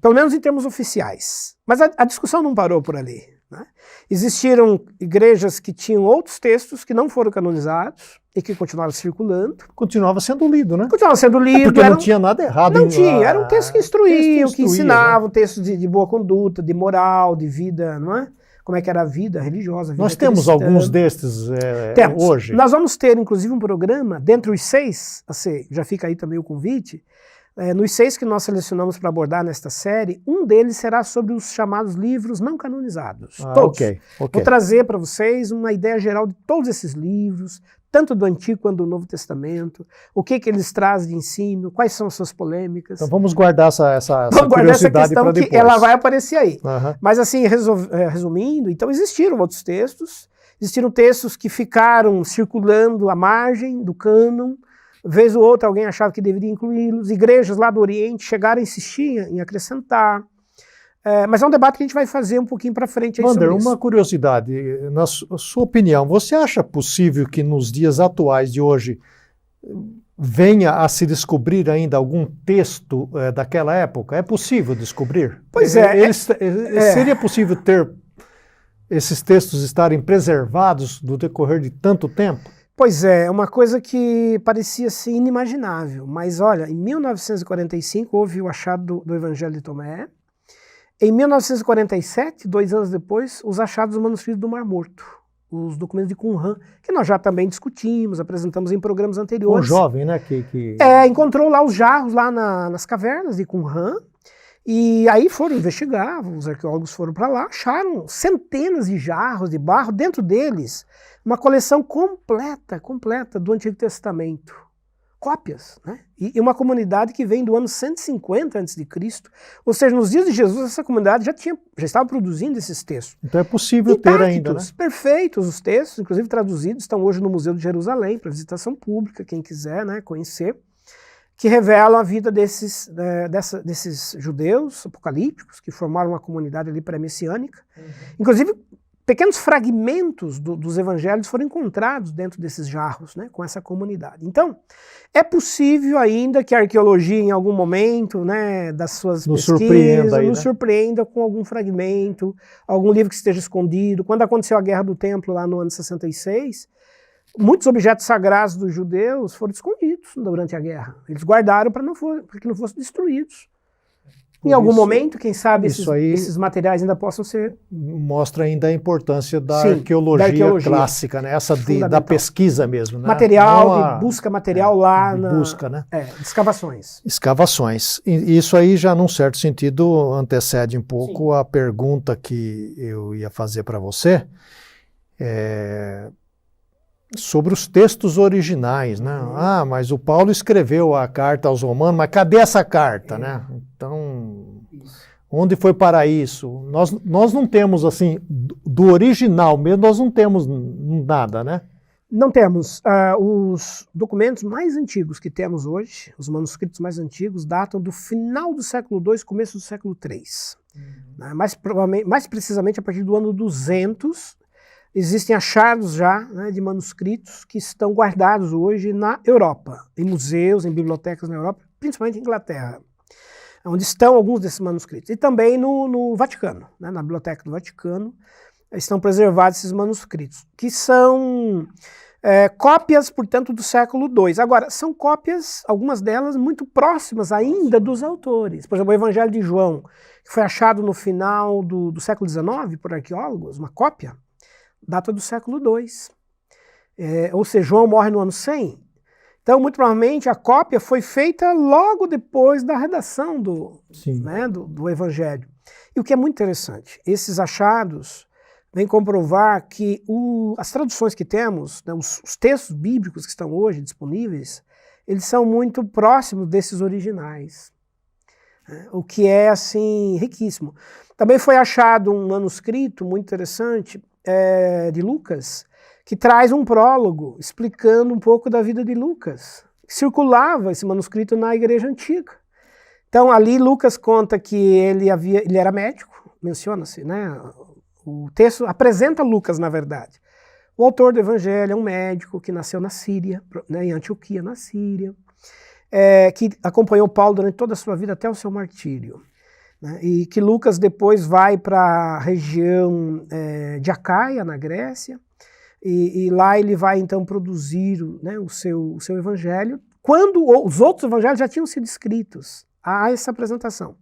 Pelo menos em termos oficiais. Mas a discussão não parou por ali. Né? Existiram igrejas que tinham outros textos que não foram canonizados e que continuaram circulando. Continuava sendo lido, né? Continuava sendo lido. Porque não tinha nada errado. Não tinha, eram textos que instruíam, que ensinavam, né? textos de boa conduta, de moral, de vida, não é? como é que era a vida religiosa, a vida Nós temos cristã. alguns destes Temos. hoje. Nós vamos ter, inclusive, um programa, dentre os 6, assim, já fica aí também o convite, nos 6 que nós selecionamos para abordar nesta série, um deles será sobre os chamados livros não canonizados. Todos. Ok. Vou trazer para vocês uma ideia geral de todos esses livros, tanto do Antigo quanto do Novo Testamento, o que eles trazem de ensino, quais são as suas polêmicas. Então vamos guardar essa Vamos guardar essa curiosidade para questão depois. que ela vai aparecer aí. Uhum. Mas assim, resumindo, então existiram outros textos, existiram textos que ficaram circulando à margem do cânon, vez ou outra alguém achava que deveria incluí-los, igrejas lá do Oriente chegaram a insistir em acrescentar, mas é um debate que a gente vai fazer um pouquinho para frente aí Wander, sobre isso. uma curiosidade, na sua opinião, você acha possível que nos dias atuais de hoje venha a se descobrir ainda algum texto daquela época? É possível descobrir? Pois seria possível ter esses textos estarem preservados do decorrer de tanto tempo? Pois é uma coisa que parecia ser inimaginável, mas olha, em 1945 houve o achado do Evangelho de Tomé. Em 1947, 2 anos depois, os achados dos manuscritos do Mar Morto, os documentos de Qumran, que nós já também discutimos, apresentamos em programas anteriores. Um jovem, né? Encontrou lá os jarros lá nas cavernas de Qumran, e aí foram investigar, os arqueólogos foram para lá, acharam centenas de jarros de barro, dentro deles uma coleção completa do Antigo Testamento. Cópias, né? E uma comunidade que vem do ano 150 a.C., ou seja, nos dias de Jesus essa comunidade já estava produzindo esses textos. Então é possível ter ainda, né? Perfeitos os textos, inclusive traduzidos, estão hoje no Museu de Jerusalém, para visitação pública, quem quiser, né, conhecer, que revelam a vida desses judeus apocalípticos que formaram uma comunidade ali pré-messiânica. Inclusive, pequenos fragmentos dos evangelhos foram encontrados dentro desses jarros, né, com essa comunidade. Então, é possível ainda que a arqueologia, em algum momento, né, das suas pesquisas, nos surpreenda com algum fragmento, algum livro que esteja escondido. Quando aconteceu a Guerra do Templo, lá no ano 66, muitos objetos sagrados dos judeus foram escondidos durante a guerra. Eles guardaram para que não fossem destruídos. Em algum momento, quem sabe esses materiais ainda possam ser... Mostra ainda a importância da arqueologia clássica, né? Essa da pesquisa mesmo. Né? Material, de busca material lá na... Busca, né? Escavações. Escavações. E isso aí já, num certo sentido, antecede um pouco a pergunta que eu ia fazer para você. Sobre os textos originais, né? Mas o Paulo escreveu a carta aos Romanos, mas cadê essa carta, né? Então, onde foi para isso? Nós não temos, assim, do original mesmo, nós não temos nada, né? Não temos. Os documentos mais antigos que temos hoje, os manuscritos mais antigos, datam do final do século II, começo do século III. Né? Mais precisamente a partir do ano 200, existem achados já, né, de manuscritos que estão guardados hoje na Europa, em museus, em bibliotecas na Europa, principalmente em Inglaterra, onde estão alguns desses manuscritos. E também no Vaticano, né, na Biblioteca do Vaticano, estão preservados esses manuscritos, que são cópias, portanto, do século II. Agora, são cópias, algumas delas, muito próximas ainda dos autores. Por exemplo, o Evangelho de João, que foi achado no final do século XIX por arqueólogos, uma cópia, data do século II. Ou seja, João morre no ano 100. Então, muito provavelmente, a cópia foi feita logo depois da redação do Evangelho. E o que é muito interessante, esses achados vêm comprovar que as traduções que temos, né, os textos bíblicos que estão hoje disponíveis, eles são muito próximos desses originais. O que é, assim, riquíssimo. Também foi achado um manuscrito muito interessante, de Lucas, que traz um prólogo explicando um pouco da vida de Lucas. Circulava esse manuscrito na Igreja Antiga. Então, ali Lucas conta que ele era médico, menciona-se, né? O texto apresenta Lucas, na verdade. O autor do Evangelho é um médico que nasceu na Síria, né, em Antioquia, na Síria, que acompanhou Paulo durante toda a sua vida até o seu martírio. E que Lucas depois vai para a região de Acaia, na Grécia, e lá ele vai então produzir, né, o seu evangelho, quando os outros evangelhos já tinham sido escritos. Há essa apresentação.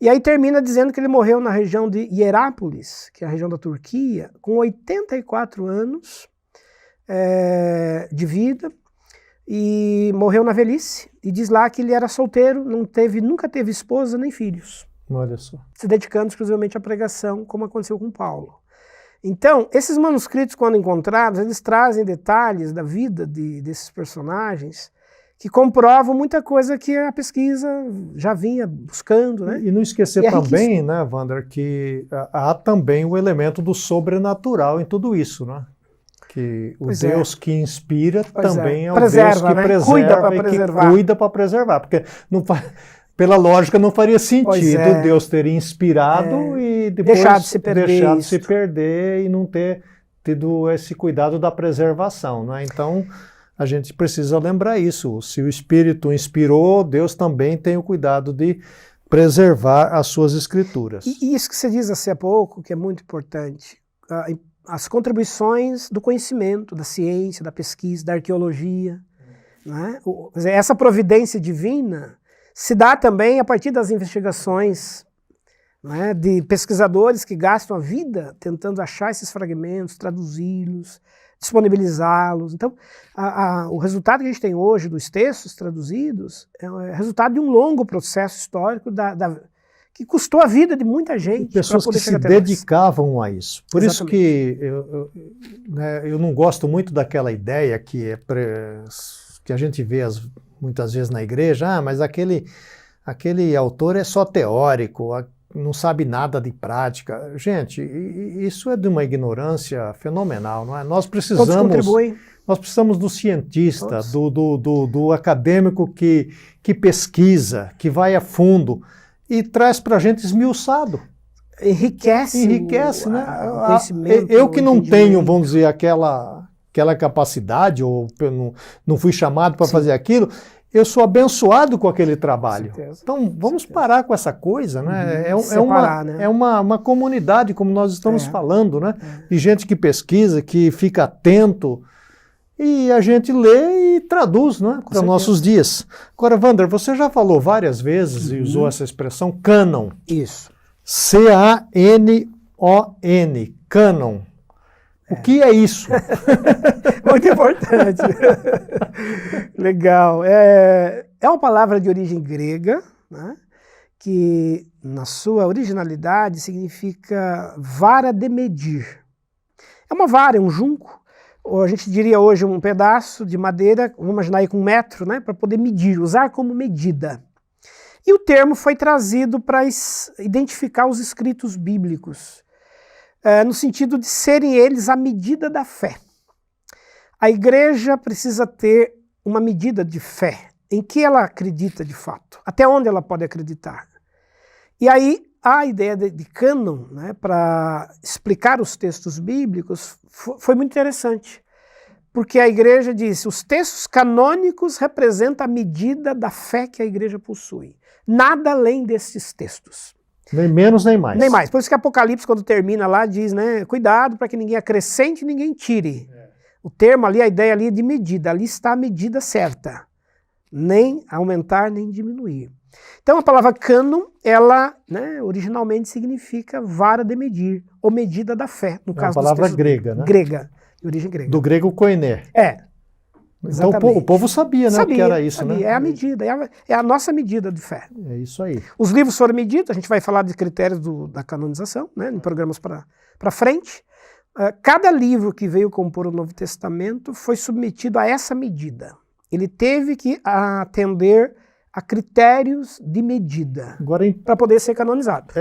E aí termina dizendo que ele morreu na região de Hierápolis, que é a região da Turquia, com 84 anos de vida, e morreu na velhice. E diz lá que ele era solteiro, nunca teve esposa nem filhos. Olha só. Se dedicando exclusivamente à pregação, como aconteceu com Paulo. Então, esses manuscritos, quando encontrados, eles trazem detalhes da vida desses personagens que comprovam muita coisa que a pesquisa já vinha buscando, né? E não esquecer também, né, Wander, que há também o elemento do sobrenatural em tudo isso, né? Que o Deus que inspira também é o Deus que preserva e que cuida para preservar. Porque não faz... Pela lógica, não faria sentido Deus ter inspirado e depois deixar de se perder e não ter tido esse cuidado da preservação, né? Então, a gente precisa lembrar isso. Se o Espírito inspirou, Deus também tem o cuidado de preservar as suas escrituras. E isso que você diz há pouco, que é muito importante, as contribuições do conhecimento, da ciência, da pesquisa, da arqueologia, né? Essa providência divina se dá também a partir das investigações, né, de pesquisadores que gastam a vida tentando achar esses fragmentos, traduzi-los, disponibilizá-los. Então, o resultado que a gente tem hoje dos textos traduzidos é resultado de um longo processo histórico que custou a vida de muita gente. Pessoas que se dedicavam a isso. Por isso que eu não gosto muito daquela ideia que a gente vê muitas vezes na igreja, mas aquele autor é só teórico, não sabe nada de prática. Gente, isso é de uma ignorância fenomenal, não é? Nós precisamos do cientista, do acadêmico que pesquisa, que vai a fundo e traz para a gente esmiuçado. Enriquece, né? O conhecimento. Eu que não tenho, vamos dizer, aquela capacidade, ou não fui chamado para fazer aquilo, eu sou abençoado com aquele trabalho. Então, vamos parar com essa coisa, né? É uma comunidade, como nós estamos falando, né? De gente que pesquisa, que fica atento, e a gente lê e traduz, né? Para nossos dias. Agora, Wander, você já falou várias vezes e usou essa expressão cânon. Isso. C-A-N-O-N, cânon. O que é isso? Muito importante. Legal. É uma palavra de origem grega, né, que na sua originalidade significa vara de medir. É uma vara, é um junco, ou a gente diria hoje um pedaço de madeira, vamos imaginar aí com 1 metro, né, para poder medir, usar como medida. E o termo foi trazido para identificar os escritos bíblicos, no sentido de serem eles a medida da fé. A igreja precisa ter uma medida de fé, em que ela acredita de fato, até onde ela pode acreditar. E aí a ideia de cânon, né, para explicar os textos bíblicos, foi muito interessante, porque a igreja disse, os textos canônicos representam a medida da fé que a igreja possui, nada além desses textos. Nem menos, nem mais. Nem mais. Por isso que Apocalipse, quando termina lá, diz, né, cuidado para que ninguém acrescente e ninguém tire. O termo ali, a ideia ali é de medida. Ali está a medida certa. Nem aumentar, nem diminuir. Então a palavra cânon, ela, né, originalmente significa vara de medir, ou medida da fé. No caso uma palavra grega, né? Grega, de origem grega. Do grego koiné. Então o povo sabia, né, que era isso, sabia. né? É a medida, é a nossa medida de fé. É isso aí. Os livros foram medidos, a gente vai falar de critérios da canonização, né, em programas para frente. Cada livro que veio compor o Novo Testamento foi submetido a essa medida. Ele teve que atender a critérios de medida para poder ser canonizado.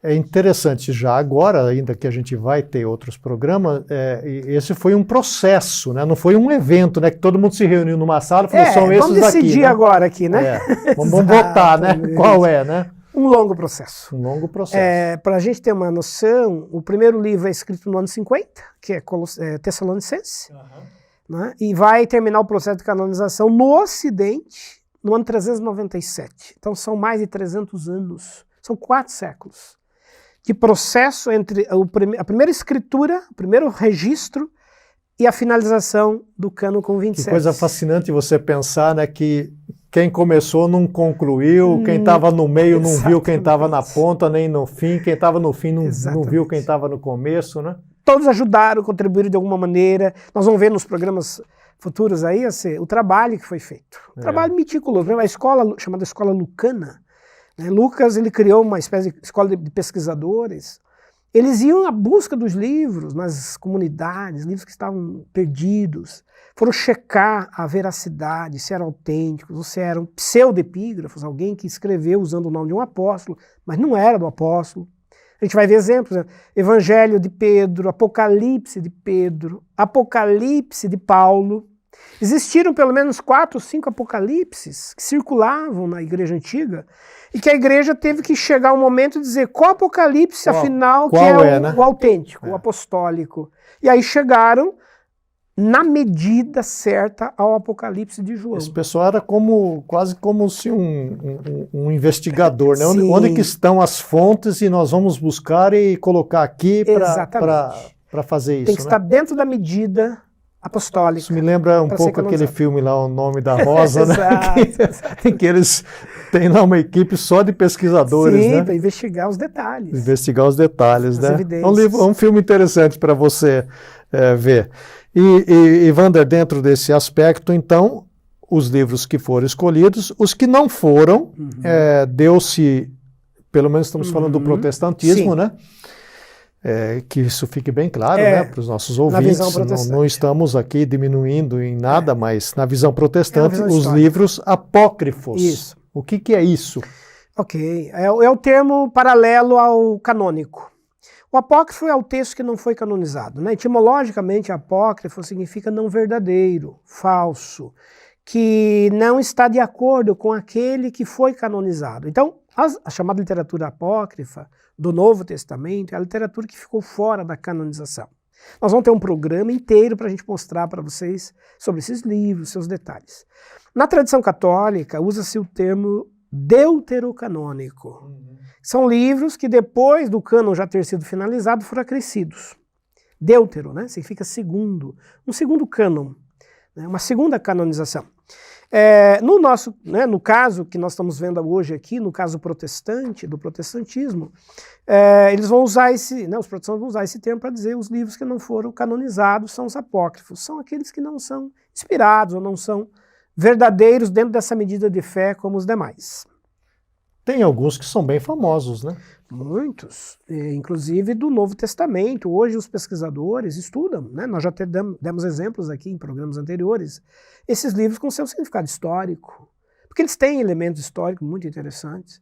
É interessante já agora, ainda que a gente vai ter outros programas, esse foi um processo, né? Não foi um evento, né? Que todo mundo se reuniu numa sala e falou, são esses aqui. Vamos decidir agora aqui, né? Vamos votar, né? Qual é, né? Um longo processo. Um longo processo. Para a gente ter uma noção, o primeiro livro é escrito no ano 50, que é Tessalonicense, né? E vai terminar o processo de canonização no Ocidente no ano 397. Então são mais de 300 anos, são 4 séculos. De processo entre a primeira escritura, o primeiro registro e a finalização do cânon com 27. Que coisa fascinante você pensar, né, que Quem começou não concluiu, quem estava no meio não viu quem estava na Exatamente. ponta, nem no fim, quem estava no fim não viu Exatamente. quem estava no começo, né? Todos ajudaram, contribuíram de alguma maneira. Nós vamos ver nos programas futuros aí assim, o trabalho que foi feito. Um trabalho meticuloso. A escola, chamada Escola Lucana, né? Lucas, ele criou uma espécie de escola de pesquisadores. Eles iam à busca dos livros nas comunidades, livros que estavam perdidos. Foram checar a veracidade, se eram autênticos, ou se eram pseudepígrafos, alguém que escreveu usando o nome de um apóstolo, mas não era do apóstolo. A gente vai ver exemplos, né? Evangelho de Pedro, Apocalipse de Pedro, Apocalipse de Paulo. Existiram pelo menos 4 ou 5 apocalipses que circulavam na igreja antiga e que a igreja teve que chegar um momento e dizer qual apocalipse, afinal, que é né? o autêntico, o apostólico. E aí chegaram na medida certa ao Apocalipse de João. Esse pessoal era quase como se um investigador, né? Sim. Onde que estão as fontes e nós vamos buscar e colocar aqui para fazer isso. Tem que estar dentro da medida apostólica. Isso me lembra um pouco aquele filme lá, O Nome da Rosa, né? que eles têm lá uma equipe só de pesquisadores, sim, né? para investigar os detalhes. Investigar os detalhes, né? Evidências. É um filme interessante para você ver. E Wander, dentro desse aspecto, então, os livros que foram escolhidos, os que não foram, deu-se, pelo menos estamos falando do protestantismo, sim. né? Que isso fique bem claro, né, para os nossos ouvintes. Não estamos aqui diminuindo em nada, mas na visão protestante, os livros apócrifos. Isso. O que é isso? Ok. É o termo paralelo ao canônico. O apócrifo é o texto que não foi canonizado, né? Etimologicamente, apócrifo significa não verdadeiro, falso, que não está de acordo com aquele que foi canonizado. Então, a chamada literatura apócrifa do Novo Testamento é a literatura que ficou fora da canonização. Nós vamos ter um programa inteiro para a gente mostrar para vocês sobre esses livros, seus detalhes. Na tradição católica, usa-se o termo deuterocanônico. São livros que depois do cânon já ter sido finalizado foram acrescidos. Deutero, né? Significa segundo. Um segundo cânon, né? Uma segunda canonização. No caso que nós estamos vendo hoje aqui, no caso protestante, do protestantismo, eles vão usar os protestantes vão usar esse termo para dizer os livros que não foram canonizados são os apócrifos. São aqueles que não são inspirados ou não são verdadeiros dentro dessa medida de fé como os demais. Tem alguns que são bem famosos, né? Muitos, inclusive do Novo Testamento. Hoje os pesquisadores estudam, né? Nós já demos exemplos aqui em programas anteriores, esses livros com seu significado histórico, porque eles têm elementos históricos muito interessantes.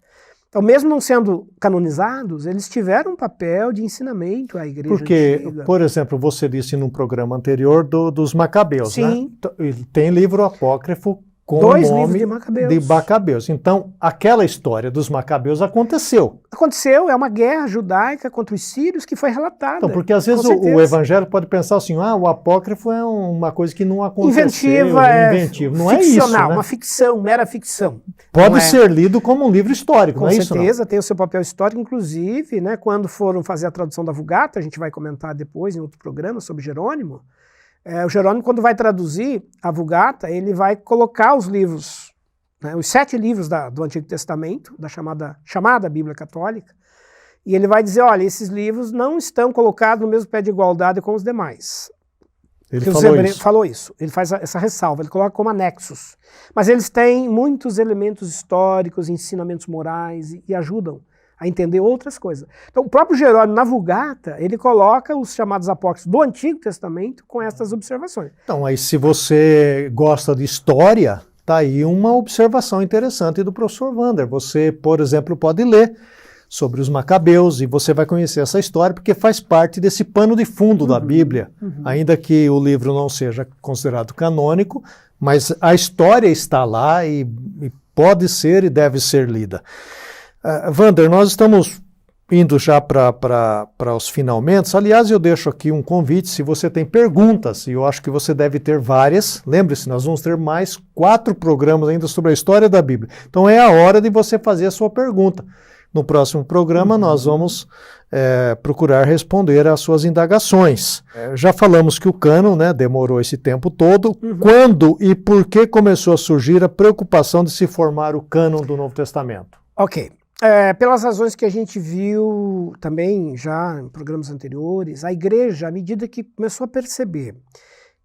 Então, mesmo não sendo canonizados, eles tiveram um papel de ensinamento à igreja antiga. Por exemplo, você disse num programa anterior dos Macabeus, sim, né? Tem livro apócrifo com 2 o nome livros de Macabeus. Então, aquela história dos Macabeus aconteceu. Aconteceu, é uma guerra judaica contra os sírios que foi relatada. Então, porque às vezes o evangelho pode pensar assim, o apócrifo é uma coisa que não aconteceu. Inventiva. Não ficcional, é isso, né? Uma ficção, mera ficção. Pode ser lido como um livro histórico, não é isso? Com certeza, tem o seu papel histórico, inclusive, né, quando foram fazer a tradução da Vulgata, a gente vai comentar depois em outro programa sobre Jerônimo, o Jerônimo, quando vai traduzir a Vulgata, ele vai colocar os livros, né, os 7 livros do Antigo Testamento, da chamada Bíblia Católica, e ele vai dizer, olha, esses livros não estão colocados no mesmo pé de igualdade com os demais. Ele falou isso. Ele faz essa ressalva, ele coloca como anexos. Mas eles têm muitos elementos históricos, ensinamentos morais e ajudam a entender outras coisas. Então, o próprio Jerônimo, na Vulgata, ele coloca os chamados apócrifos do Antigo Testamento com essas observações. Então, aí se você gosta de história, tá aí uma observação interessante do professor Wander. Você, por exemplo, pode ler sobre os Macabeus e você vai conhecer essa história porque faz parte desse pano de fundo da Bíblia, ainda que o livro não seja considerado canônico, mas a história está lá e pode ser e deve ser lida. Wander, nós estamos indo já para os finalmente. Aliás, eu deixo aqui um convite, se você tem perguntas, e eu acho que você deve ter várias, lembre-se, nós vamos ter mais 4 programas ainda sobre a história da Bíblia. Então é a hora de você fazer a sua pergunta. No próximo programa nós vamos procurar responder às suas indagações. Já falamos que o cânon, né, demorou esse tempo todo. Quando e por que começou a surgir a preocupação de se formar o cânon do Novo Testamento? Ok. Pelas razões que a gente viu também já em programas anteriores, a igreja, à medida que começou a perceber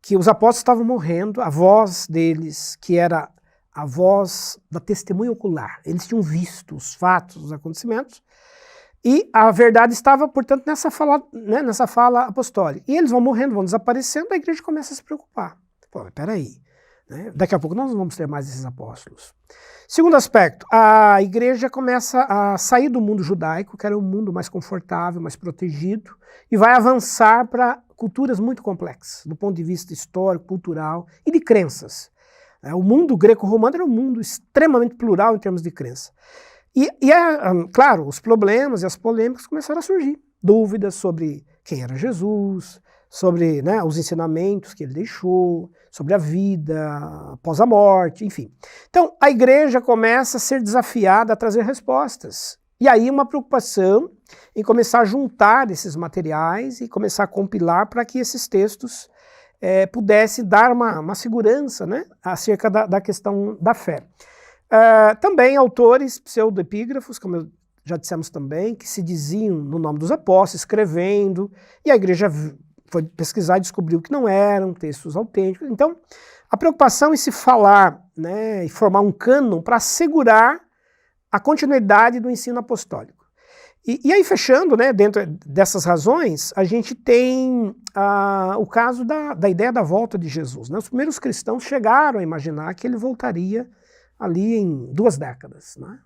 que os apóstolos estavam morrendo, a voz deles, que era a voz da testemunha ocular, eles tinham visto os fatos, os acontecimentos, e a verdade estava, portanto, nessa fala apostólica. E eles vão morrendo, vão desaparecendo, a igreja começa a se preocupar. Pô, mas peraí, né? Daqui a pouco nós não vamos ter mais esses apóstolos. Segundo aspecto, a igreja começa a sair do mundo judaico, que era um mundo mais confortável, mais protegido, e vai avançar para culturas muito complexas, do ponto de vista histórico, cultural e de crenças. O mundo greco-romano era um mundo extremamente plural em termos de crença. Claro, os problemas e as polêmicas começaram a surgir. Dúvidas sobre quem era Jesus, sobre, né, os ensinamentos que ele deixou, sobre a vida após a morte, enfim. Então, a igreja começa a ser desafiada a trazer respostas. E aí uma preocupação em começar a juntar esses materiais e começar a compilar para que esses textos pudessem dar uma segurança, né, acerca da questão da fé. Também autores pseudoepígrafos, como já dissemos também, que se diziam no nome dos apóstolos, escrevendo, e a igreja foi pesquisar e descobriu que não eram textos autênticos. Então, a preocupação em se falar, né, e formar um cânon para assegurar a continuidade do ensino apostólico. E aí, fechando, né, dentro dessas razões, a gente tem o caso da ideia da volta de Jesus, né? Os primeiros cristãos chegaram a imaginar que ele voltaria ali em 2 décadas, né?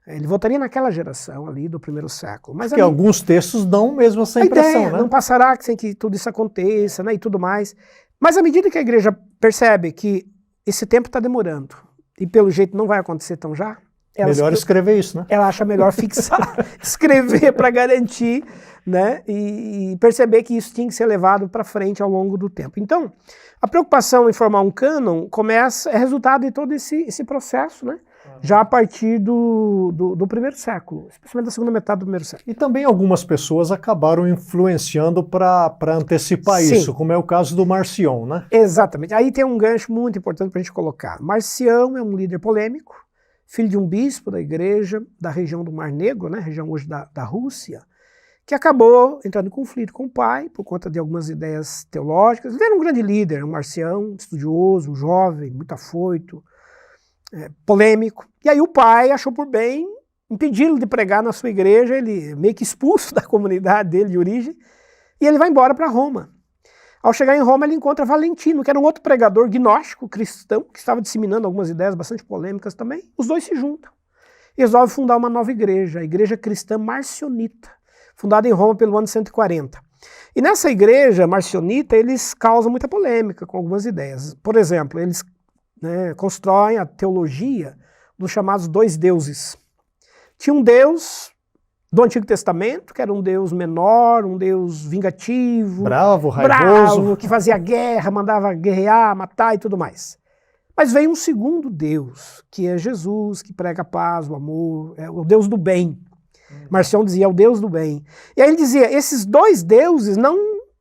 Ele voltaria naquela geração ali do primeiro século. Mas porque alguns textos dão mesmo essa impressão, ideia, né? Não passará sem que tudo isso aconteça, né, e tudo mais. Mas à medida que a igreja percebe que esse tempo está demorando e pelo jeito não vai acontecer tão já, melhor escrever isso, né? Ela acha melhor fixar, escrever para garantir, né, e perceber que isso tinha que ser levado para frente ao longo do tempo. Então, a preocupação em formar um cânon é resultado de todo esse processo, né? Já a partir do primeiro século, especialmente da segunda metade do primeiro século. E também algumas pessoas acabaram influenciando para antecipar isso, como é o caso do Marcion, né? Exatamente. Aí tem um gancho muito importante para a gente colocar. Marcião é um líder polêmico, filho de um bispo da igreja da região do Mar Negro, né, região hoje da Rússia, que acabou entrando em conflito com o pai por conta de algumas ideias teológicas. Ele era um grande líder, um Marcião, estudioso, um jovem, muito afoito, polêmico. E aí o pai achou por bem impedi-lo de pregar na sua igreja, ele meio que expulso da comunidade dele de origem, e ele vai embora para Roma. Ao chegar em Roma, ele encontra Valentino, que era um outro pregador gnóstico cristão, que estava disseminando algumas ideias bastante polêmicas também. Os dois se juntam e resolvem fundar uma nova igreja, a Igreja Cristã Marcionita, fundada em Roma pelo ano 140. E nessa igreja marcionita, eles causam muita polêmica com algumas ideias. Por exemplo, eles constroem a teologia dos chamados 2 deuses. Tinha um Deus do Antigo Testamento, que era um Deus menor, um Deus vingativo, bravo, raivoso, que fazia guerra, mandava guerrear, matar e tudo mais. Mas veio um segundo Deus, que é Jesus, que prega a paz, o amor, é o Deus do bem. Marcião dizia, é o Deus do bem. E aí ele dizia, esses 2 deuses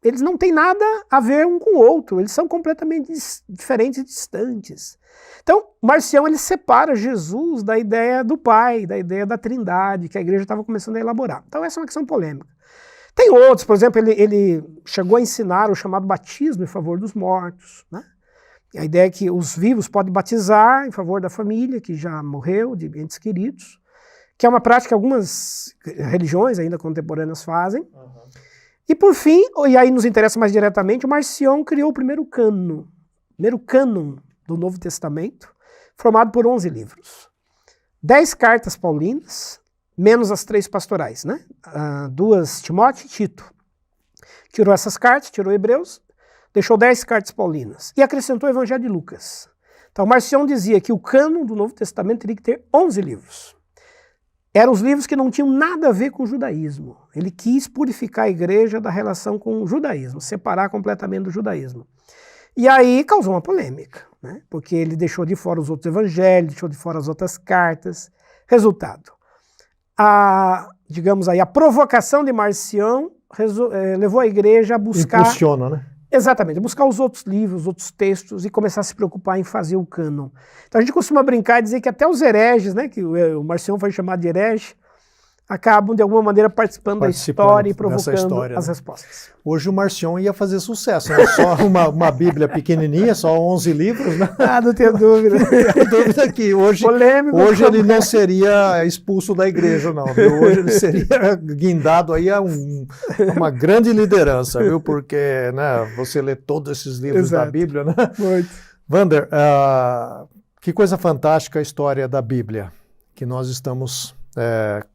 eles não têm nada a ver um com o outro, eles são completamente diferentes e distantes. Então, Marcião ele separa Jesus da ideia do Pai, da ideia da Trindade, que a igreja estava começando a elaborar. Então essa é uma questão polêmica. Tem outros, por exemplo, ele chegou a ensinar o chamado batismo em favor dos mortos, né? A ideia é que os vivos podem batizar em favor da família, que já morreu, de entes queridos, que é uma prática que algumas religiões ainda contemporâneas fazem. E por fim, e aí nos interessa mais diretamente, o Marcion criou o primeiro cânon do Novo Testamento, formado por 11 livros. 10 cartas paulinas, menos as 3 pastorais, né? 2 Timóteo e Tito. Tirou essas cartas, tirou Hebreus, deixou 10 cartas paulinas e acrescentou o Evangelho de Lucas. Então Marcion dizia que o cânon do Novo Testamento teria que ter 11 livros. Eram os livros que não tinham nada a ver com o judaísmo. Ele quis purificar a igreja da relação com o judaísmo, separar completamente do judaísmo. E aí causou uma polêmica, né? Porque ele deixou de fora os outros evangelhos, deixou de fora as outras cartas. Resultado, digamos aí, a provocação de Marcião levou a igreja a buscar... Impulsiona, né? Exatamente, buscar os outros livros, os outros textos e começar a se preocupar em fazer o cânon. Então a gente costuma brincar e dizer que até os hereges, né, que o Marcião foi chamado de herege, acabam de alguma maneira participando da história e provocando as respostas. Hoje o Marcião ia fazer sucesso, né? Só uma Bíblia pequenininha, só 11 livros, né? Não tenho dúvida. Não tenho dúvida que hoje ele não seria expulso da igreja, não, viu? Hoje ele seria guindado aí a uma grande liderança, viu? Porque, né, você lê todos esses livros da Bíblia, né? Muito. Wander, que coisa fantástica a história da Bíblia, que nós estamos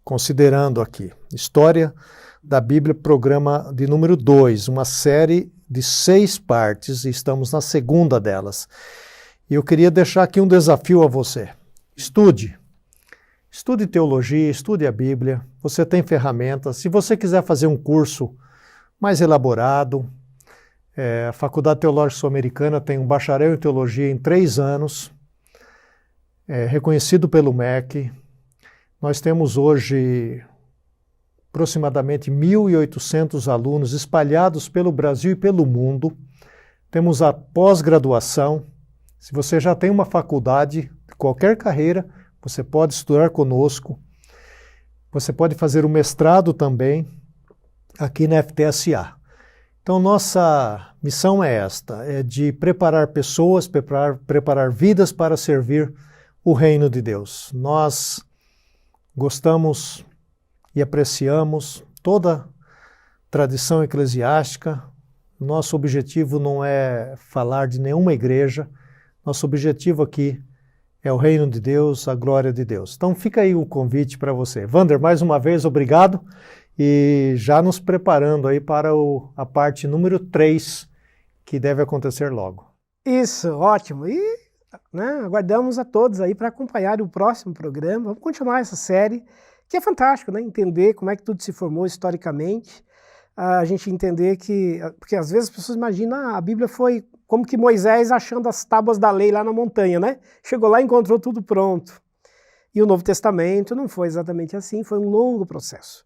considerando aqui. História da Bíblia, programa de número 2, uma série de 6 partes, e estamos na segunda delas. E eu queria deixar aqui um desafio a você. Estude teologia, estude a Bíblia, você tem ferramentas. Se você quiser fazer um curso mais elaborado, a Faculdade Teológica Sul-Americana tem um bacharel em teologia em 3 anos, reconhecido pelo MEC. Nós temos hoje aproximadamente 1.800 alunos espalhados pelo Brasil e pelo mundo. Temos a pós-graduação. Se você já tem uma faculdade de qualquer carreira, você pode estudar conosco. Você pode fazer o mestrado também aqui na FTSA. Então, nossa missão é esta, é de preparar pessoas, preparar vidas para servir o reino de Deus. Nós gostamos e apreciamos toda tradição eclesiástica. Nosso objetivo não é falar de nenhuma igreja. Nosso objetivo aqui é o reino de Deus, a glória de Deus. Então fica aí o convite para você. Wander, mais uma vez, obrigado. E já nos preparando aí para a parte número 3, que deve acontecer logo. Isso, ótimo. E aguardamos a todos aí para acompanhar o próximo programa. Vamos continuar essa série, que é fantástico, né? Entender como é que tudo se formou historicamente. A gente entender que... Porque às vezes as pessoas imaginam a Bíblia foi como que Moisés achando as tábuas da lei lá na montanha, né? Chegou lá e encontrou tudo pronto. E o Novo Testamento não foi exatamente assim, foi um longo processo.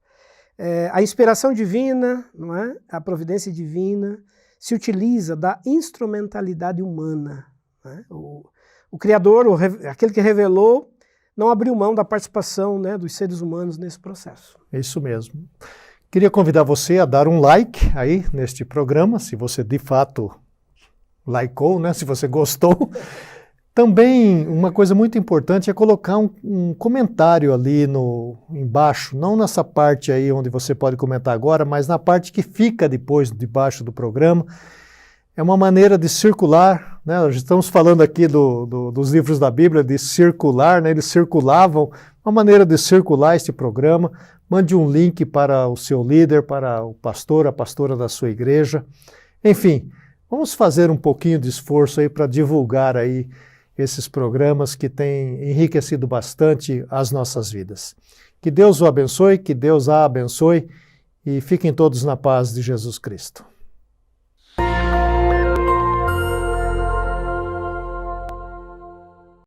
A inspiração divina, não é? A providência divina se utiliza da instrumentalidade humana. Né? O Criador, aquele que revelou, não abriu mão da participação, né, dos seres humanos nesse processo. É isso mesmo. Queria convidar você a dar um like aí neste programa, se você de fato likeou, né, se você gostou. Também uma coisa muito importante é colocar um comentário ali embaixo, não nessa parte aí onde você pode comentar agora, mas na parte que fica debaixo do programa. É uma maneira de circular, né? Nós estamos falando aqui dos livros da Bíblia, de circular, né? Eles circulavam, uma maneira de circular este programa. Mande um link para o seu líder, para o pastor, a pastora da sua igreja. Enfim, vamos fazer um pouquinho de esforço aí para divulgar aí esses programas que têm enriquecido bastante as nossas vidas. Que Deus o abençoe, que Deus a abençoe e fiquem todos na paz de Jesus Cristo.